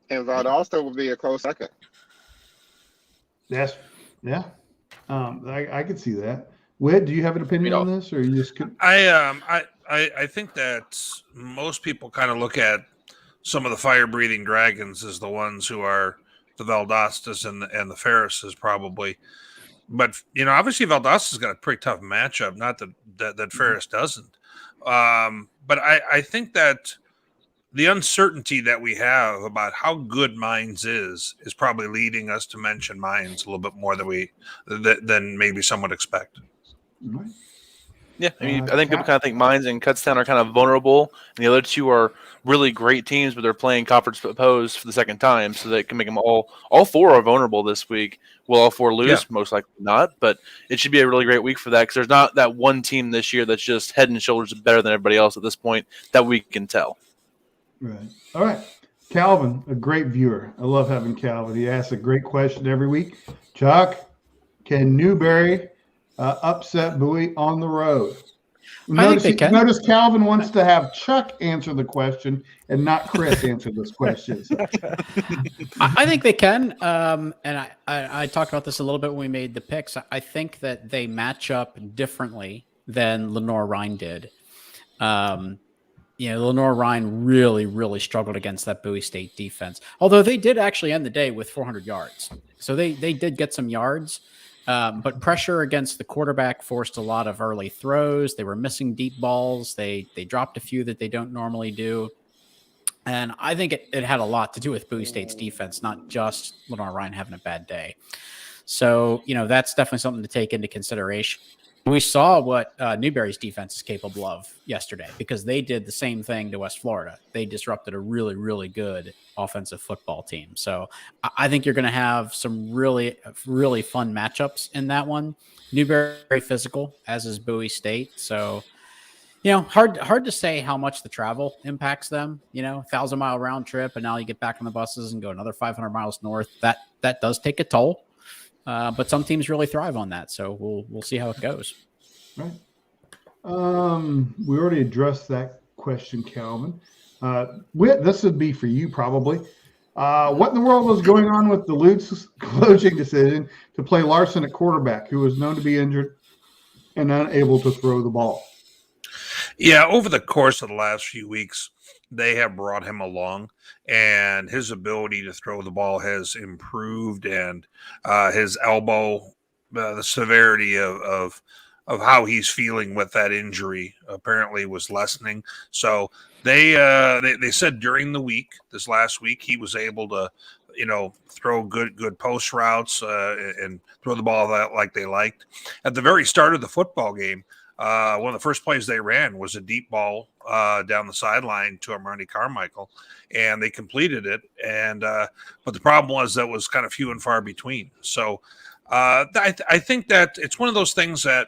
And Valdosta will be a close second. Yes. Yeah. I could see that. Whit, do you have an opinion on this, or you just could? I think that most people kind of look at some of the fire-breathing dragons as the ones who are the Valdostas and the Ferrises probably. But, obviously Valdosta's got a pretty tough matchup, not that Ferris doesn't. But I think that the uncertainty that we have about how good Mines is probably leading us to mention Mines a little bit more than maybe some would expect. Right. Yeah, I mean, I think people kind of think Mines and Cutstown are kind of vulnerable, and the other 2 are really great teams, but they're playing conference opposed for the second time, so they can make them all 4 are vulnerable this week. Will all 4 lose? Yeah. Most likely not, but it should be a really great week for that because there's not that one team this year that's just head and shoulders better than everybody else at this point that we can tell. Right. All right. Calvin, a great viewer. I love having Calvin. He asks a great question every week. Chuck, can Newberry upset Bowie on the road? I think they can. Notice Calvin wants to have Chuck answer the question and not Chris answer this question. So. I think they can. And I talked about this a little bit when we made the picks. I think that they match up differently than Lenore-Rhine did. Lenore-Rhine really, really struggled against that Bowie State defense. Although they did actually end the day with 400 yards. So they did get some yards. But pressure against the quarterback forced a lot of early throws. They were missing deep balls. They dropped a few that they don't normally do. And I think it had a lot to do with Bowie State's defense, not just Lenore-Rhine having a bad day. So, that's definitely something to take into consideration. We saw what Newberry's defense is capable of yesterday because they did the same thing to West Florida. They disrupted a really, really good offensive football team. So I think you're going to have some really, really fun matchups in that one. Newberry very physical, as is Bowie State. So, hard to say how much the travel impacts them. 1,000-mile round trip, and now you get back on the buses and go another 500 miles north. That does take a toll. But some teams really thrive on that, so we'll see how it goes. Right. We already addressed that question, Calvin. Whit, this would be for you probably. What in the world was going on with Duluth's coaching decision to play Larson at quarterback, who was known to be injured and unable to throw the ball? Yeah, over the course of the last few weeks, they have brought him along, and his ability to throw the ball has improved, and his elbow, the severity of how he's feeling with that injury apparently was lessening. So they said during the week, this last week, he was able to, throw good post routes and throw the ball like they liked. At the very start of the football game, one of the first plays they ran was a deep ball down the sideline to Armani Carmichael, and they completed it. And but the problem was that was kind of few and far between. So I think that it's one of those things that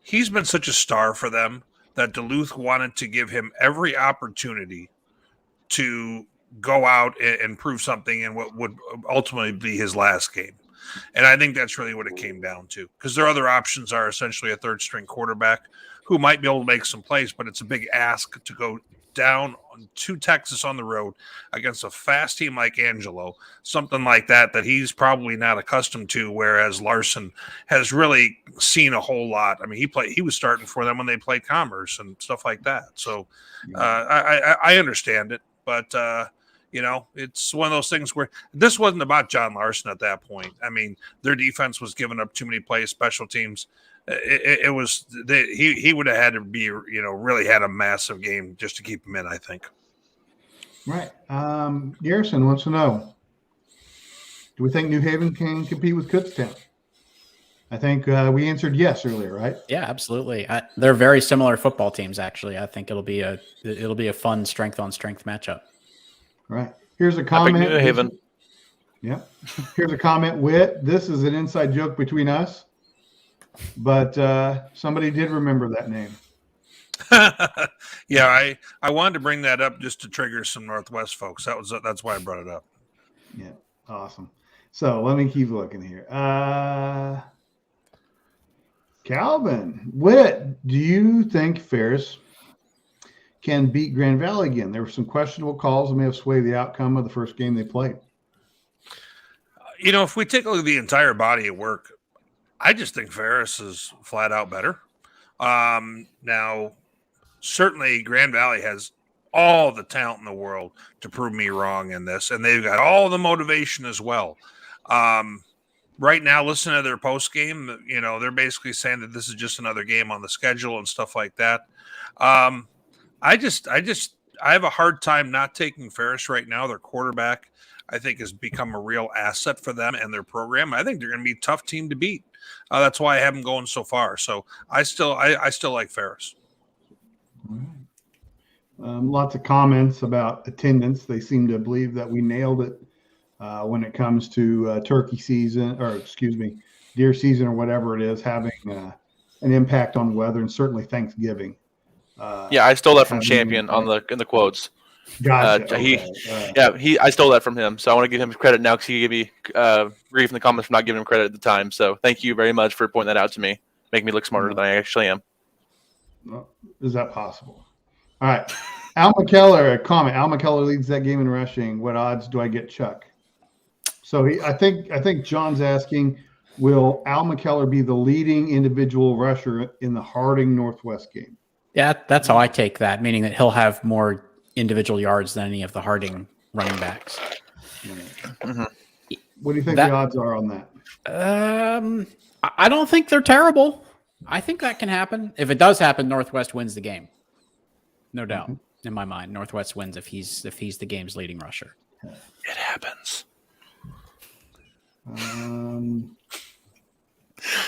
he's been such a star for them that Duluth wanted to give him every opportunity to go out and prove something in what would ultimately be his last game. And I think that's really what it came down to, because their other options are essentially a third-string quarterback who might be able to make some plays, but it's a big ask to go down to Texas on the road against a fast team like Angelo, something like that he's probably not accustomed to, whereas Larson has really seen a whole lot. I mean, he was starting for them when they played Commerce and stuff like that. So I understand it, but it's one of those things where this wasn't about John Larson at that point. I mean, their defense was giving up too many plays, special teams. It was he would have had to be, really had a massive game just to keep him in, I think. Right. Garrison wants to know, Do we think New Haven can compete with Kutztown? I think we answered yes earlier, right? Yeah, absolutely. They're very similar football teams, actually. I think it'll be a fun strength on strength matchup. All right. Here's a I picked comment. New Haven. Yeah. Here's a comment. Whit, this is an inside joke between us, but somebody did remember that name. Yeah, I wanted to bring that up just to trigger some Northwest folks. That's why I brought it up. Yeah, awesome. So let me keep looking here. Calvin, Whit, do you think Ferris can beat Grand Valley again? There were some questionable calls that may have swayed the outcome of the first game they played. If we take a look at the entire body of work, I just think Ferris is flat out better. Now, certainly Grand Valley has all the talent in the world to prove me wrong in this, and they've got all the motivation as well. Right now, listen to their post game. They're basically saying that this is just another game on the schedule and stuff like that. I have a hard time not taking Ferris right now. Their quarterback, I think, has become a real asset for them and their program. I think they're going to be a tough team to beat. That's why I have them going so far. So I still like Ferris. Lots of comments about attendance. They seem to believe that we nailed it when it comes to turkey season, or deer season, or whatever it is, having an impact on weather, and certainly Thanksgiving. Yeah, I stole that from Champion in the quotes. Gotcha. I stole that from him, so I want to give him credit now because he gave me grief in the comments for not giving him credit at the time. So thank you very much for pointing that out to me, making me look smarter than I actually am. Is that possible? All right. Al McKellar, a comment. Al McKellar leads that game in rushing. What odds do I get Chuck? So I think John's asking, will Al McKellar be the leading individual rusher in the Harding Northwest game? Yeah, that's how I take that, meaning that he'll have more individual yards than any of the Harding running backs. Mm-hmm. What do you think the odds are on that? I don't think they're terrible. I think that can happen. If it does happen, Northwest wins the game. No doubt. In my mind, Northwest wins if he's the game's leading rusher. It happens.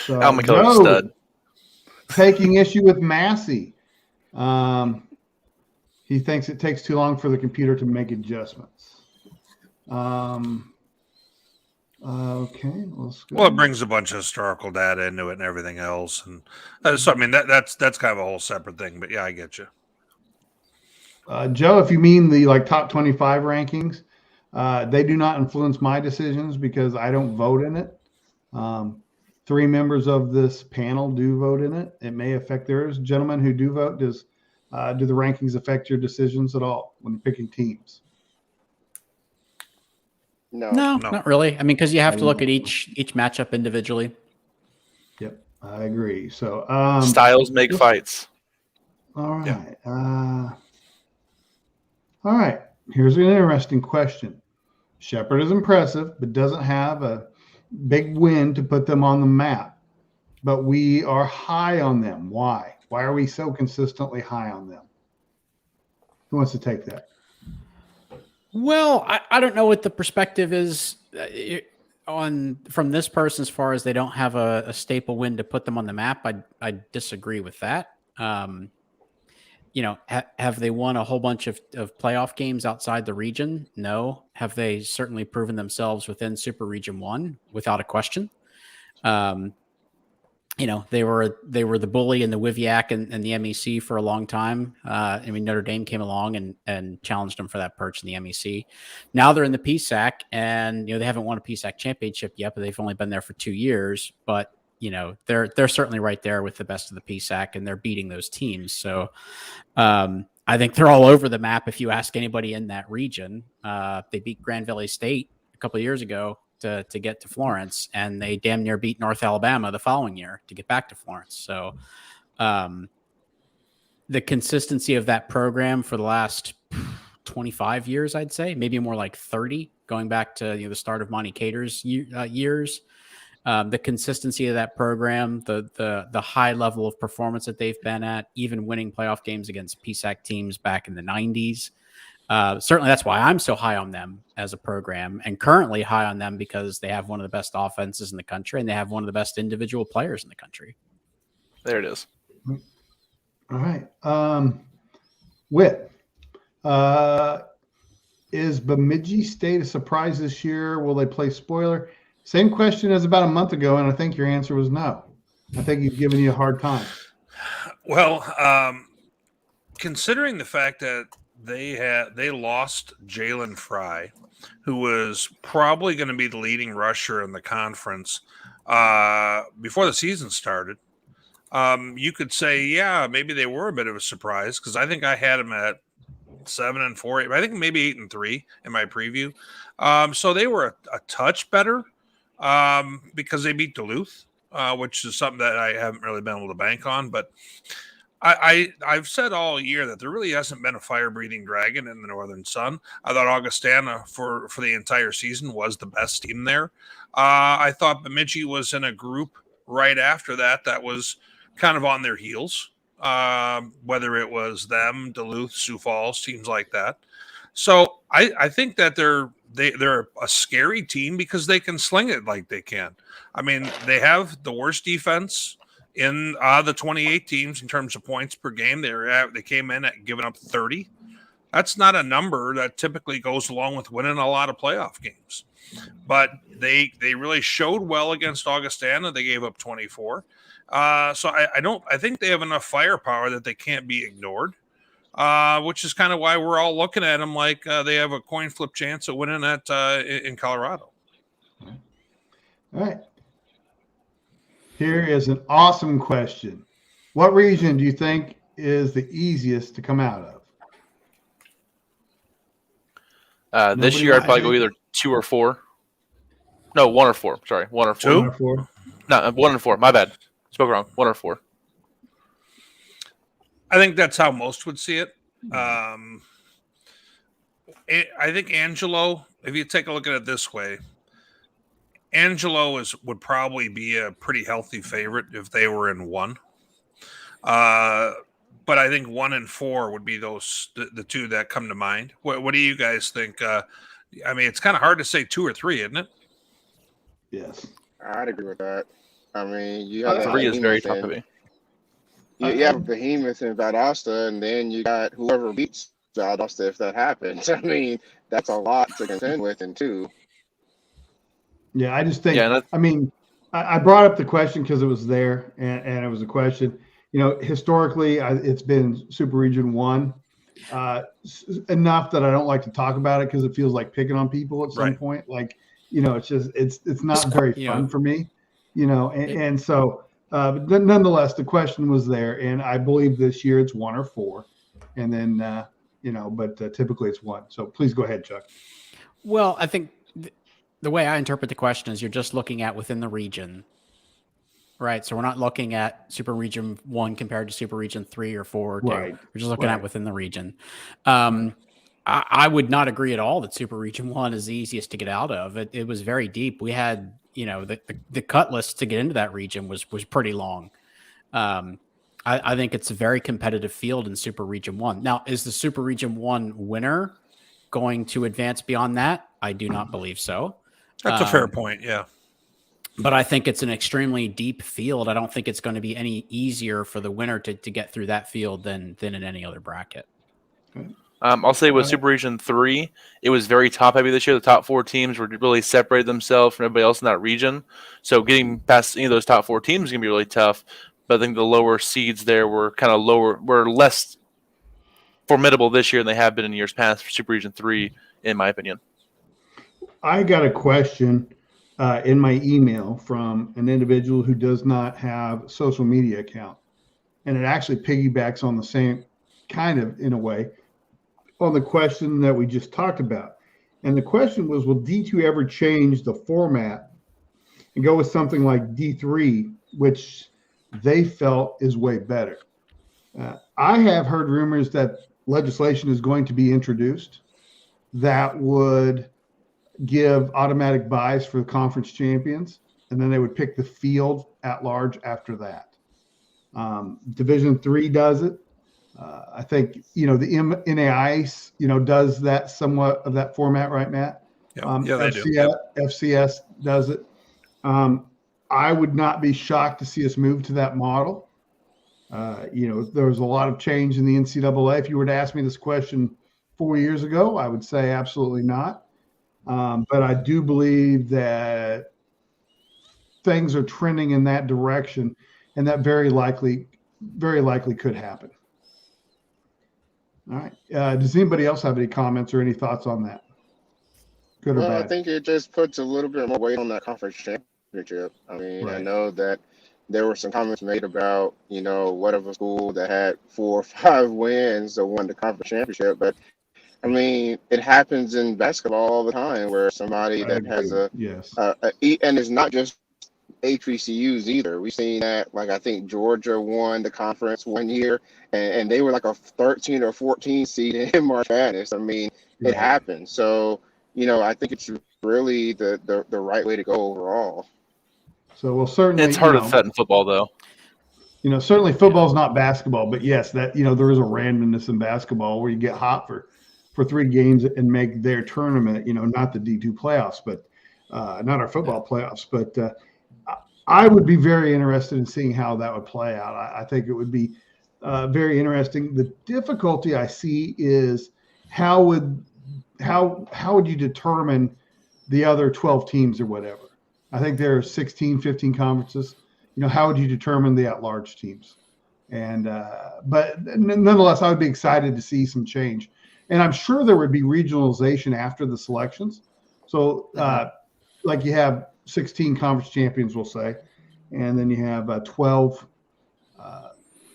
So Al McKellar's a stud. Taking issue with Massey. He thinks it takes too long for the computer to make adjustments. Okay, let's go. Well, it brings a bunch of historical data into it and everything else, and so I mean that's kind of a whole separate thing. But yeah, I get you. Joe, if you mean the top 25 rankings, they do not influence my decisions because I don't vote in it. 3 members of this panel do vote in it. It may affect theirs. Gentlemen who do vote, do the rankings affect your decisions at all when picking teams? No, not really. I mean, because you have to look at each matchup individually. Yep, I agree. So styles make fights. All right. Yeah. All right. Here's an interesting question. Shepherd is impressive, but doesn't have a big win to put them on the map. But we are high on them. Why? Why are we so consistently high on them? Who wants to take that? Well, I don't know what the perspective is from this person as far as they don't have a staple win to put them on the map. I disagree with that. Have they won a whole bunch of playoff games outside the region? No. Have they certainly proven themselves within Super Region 1? Without a question. They were the bully in the WIVIAC and the MEC for a long time. Notre Dame came along and challenged them for that perch in the MEC. Now they're in the PSAC, and they haven't won a PSAC championship yet, but they've only been there for 2 years. But they're certainly right there with the best of the PSAC, and they're beating those teams. So I think they're all over the map. If you ask anybody in that region, they beat Grand Valley State a couple of years ago to get to Florence, and they damn near beat North Alabama the following year to get back to Florence. So the consistency of that program for the last 25 years, I'd say, maybe more like 30, going back to the start of Monty Cater's years. The consistency of that program, the high level of performance that they've been at, even winning playoff games against PSAC teams back in the 90s. Certainly that's why I'm so high on them as a program, and currently high on them because they have one of the best offenses in the country and they have one of the best individual players in the country. There it is. All right. Whit, is Bemidji State a surprise this year? Will they play spoiler? Same question as about a month ago, and I think your answer was no. I think he's giving you a hard time. Well, considering the fact that they lost Jalen Fry, who was probably going to be the leading rusher in the conference before the season started, you could say, yeah, maybe they were a bit of a surprise, because I think I had them at 7-4. I think maybe 8-3 in my preview. So they were a touch better because they beat Duluth, which is something that I haven't really been able to bank on. But I've said all year that there really hasn't been a fire-breathing dragon in the Northern Sun. I thought Augustana for the entire season was the best team there. I thought Bemidji was in a group right after that was kind of on their heels, whether it was them, Duluth, Sioux Falls, teams like that. So I think that they're a scary team because they can sling it like they can. I mean, they have the worst defense in the 28 teams in terms of points per game. They came in at giving up 30. That's not a number that typically goes along with winning a lot of playoff games. But they really showed well against Augustana. They gave up 24. So I think they have enough firepower that they can't be ignored. Which is kind of why we're all looking at them like they have a coin flip chance of winning in Colorado. All right. Here is an awesome question. What region do you think is the easiest to come out of? This year, I'd probably go either 2 or 4. No, 1 or 4. Sorry, 1 or 4. 1 or 4? No, 1 and 4. My bad. Spoke wrong. 1 or 4. I think that's how most would see it. I think Angelo, if you take a look at it this way, Angelo would probably be a pretty healthy favorite if they were in 1. But I think 1 and 4 would be the two that come to mind. What do you guys think? I mean, it's kind of hard to say 2 or 3, isn't it? Yes. I'd agree with that. I mean, you have 3 is very tough to be. You have Behemoth in Valdosta, and then you got whoever beats Valdosta if that happens. I mean, that's a lot to contend with in 2. Yeah, I just think, Yeah, I mean, I brought up the question because it was there and it was a question. You know, historically, it's been Super Region 1 enough that I don't like to talk about it because it feels like picking on people at some point. Like, you know, it's not very fun for me, you know, and so, but nonetheless, the question was there, and I believe this year it's 1 or 4, and then, you know, but typically it's 1. So please go ahead, Chuck. Well, I think the way I interpret the question is you're just looking at within the region, right? So we're not looking at Super Region 1 compared to Super Region 3 or 4 or 2. Right. We're just looking at within the region. I would not agree at all that Super Region 1 is the easiest to get out of. It was very deep. We had, you know, the cut list to get into that region was pretty long. I think it's a very competitive field in Super Region 1. Now, is the Super Region 1 winner going to advance beyond that? I do not believe so. That's a fair point, yeah. But I think it's an extremely deep field. I don't think it's going to be any easier for the winner to get through that field than in any other bracket. I'll say with Super Region 3, it was very top-heavy this year. The top 4 teams were really separated themselves from everybody else in that region. So getting past any of those top 4 teams is going to be really tough. But I think the lower seeds there were less formidable this year than they have been in years past for Super Region 3, in my opinion. I got a question in my email from an individual who does not have a social media account. And it actually piggybacks on the same kind of, in a way, on the question that we just talked about. And the question was, will D2 ever change the format and go with something like D3, which they felt is way better? I have heard rumors that legislation is going to be introduced that would give automatic buys for the conference champions, and then they would pick the field at large after that. Division 3 does it. I think, the NAI, does that somewhat of that format, right, Matt? Yeah, they do. FCS does it. I would not be shocked to see us move to that model. There's a lot of change in the NCAA. If you were to ask me this question 4 years ago, I would say absolutely not. But I do believe that things are trending in that direction, and that very likely could happen. All right. Does anybody else have any comments or any thoughts on that? Good or Well, I bad? think it just puts a little bit more weight on that conference championship. I mean, I Right. know that there were some comments made about, what if a school that had 4 or 5 wins or won the conference championship, but I mean, it happens in basketball all the time where somebody I that has agree. Yes. and it's not just HBCUs either. We've seen that, like I think Georgia won the conference one year, and they were like a 13 or 14 seed in March Madness. I mean, it Right. happens. So, I think it's really the right way to go overall. So we'll certainly. It's hard to set in football, though. Certainly football's not basketball, but yes, that there is a randomness in basketball where you get hot for 3 games and make their tournament. Not the D2 playoffs, but not our football playoffs. But I would be very interested in seeing how that would play out. I think it would be very interesting. The difficulty I see is how would you determine the other 12 teams or whatever? I think there are 16, 15 conferences. How would you determine the at-large teams? And but nonetheless, I would be excited to see some change. And I'm sure there would be regionalization after the selections. So like you have 16 conference champions, we'll say, and then you have 12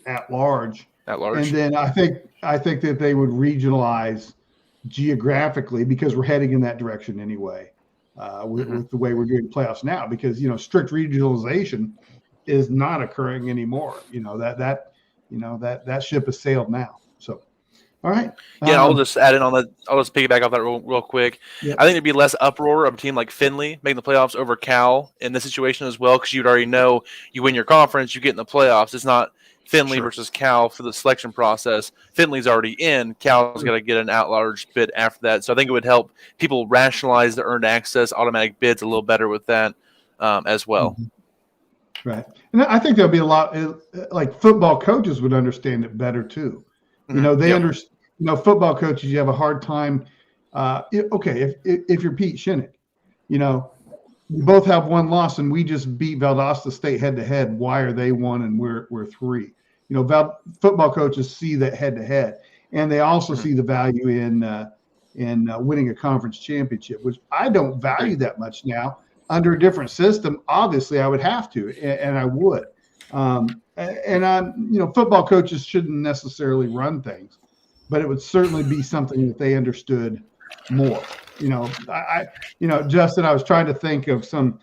at-large. At-large. And then I think that they would regionalize geographically, because we're heading in that direction anyway, with the way we're doing playoffs now, because strict regionalization is not occurring anymore. That ship has sailed now. So, all right. Yeah, I'll just add in on that. I'll just piggyback off that real quick. Yep. I think there'd be less uproar of a team like Findlay making the playoffs over Cal in this situation as well, because you'd already know you win your conference, you get in the playoffs. It's not Findlay versus Cal for the selection process. Findlay's already in. Cal's got to get an at-large bid after that. So I think it would help people rationalize the earned access automatic bids a little better with that as well. Mm-hmm. Right. And I think there'll be a lot, like football coaches would understand it better too. They understand. Football coaches, you have a hard time. Okay, if you're Pete Shinnick, we both have 1 loss and we just beat Valdosta State head to head. Why are they 1 and we're 3? Football coaches see that head to head, and they also see the value in winning a conference championship, which I don't value that much now. Under a different system, obviously, I would have to, and I would. Football coaches shouldn't necessarily run things, but it would certainly be something that they understood more. Justin, I was trying to think of some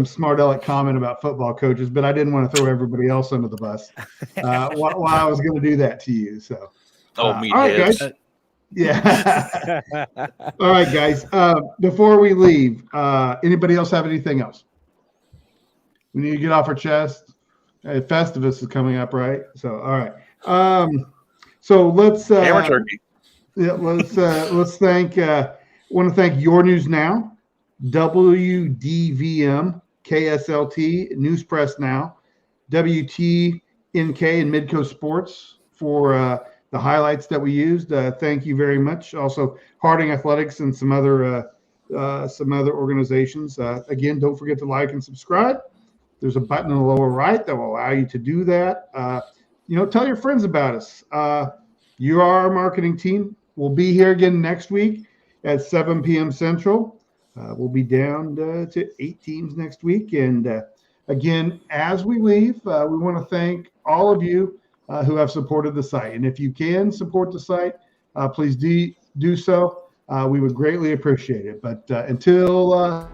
smart aleck comment about football coaches, but I didn't want to throw everybody else under the bus while I was going to do that to you. So, all right, guys. Yeah. All right, guys. Before we leave, anybody else have anything else? We need to get off our chest. Festivus is coming up, right? So, all right. So let's Hammer turkey. Yeah, let's thank. Want to thank Your News Now, WDVM, KSLT, News Press Now, WTNK, and Midco Sports for the highlights that we used. Thank you very much. Also, Harding Athletics and some other organizations. Again, don't forget to like and subscribe. There's a button in the lower right that will allow you to do that. Tell your friends about us. You are our marketing team. We'll be here again next week at 7 p.m. Central. We'll be down to 8 teams next week. And again, as we leave, we want to thank all of you who have supported the site. And if you can support the site, please do so. We would greatly appreciate it. But until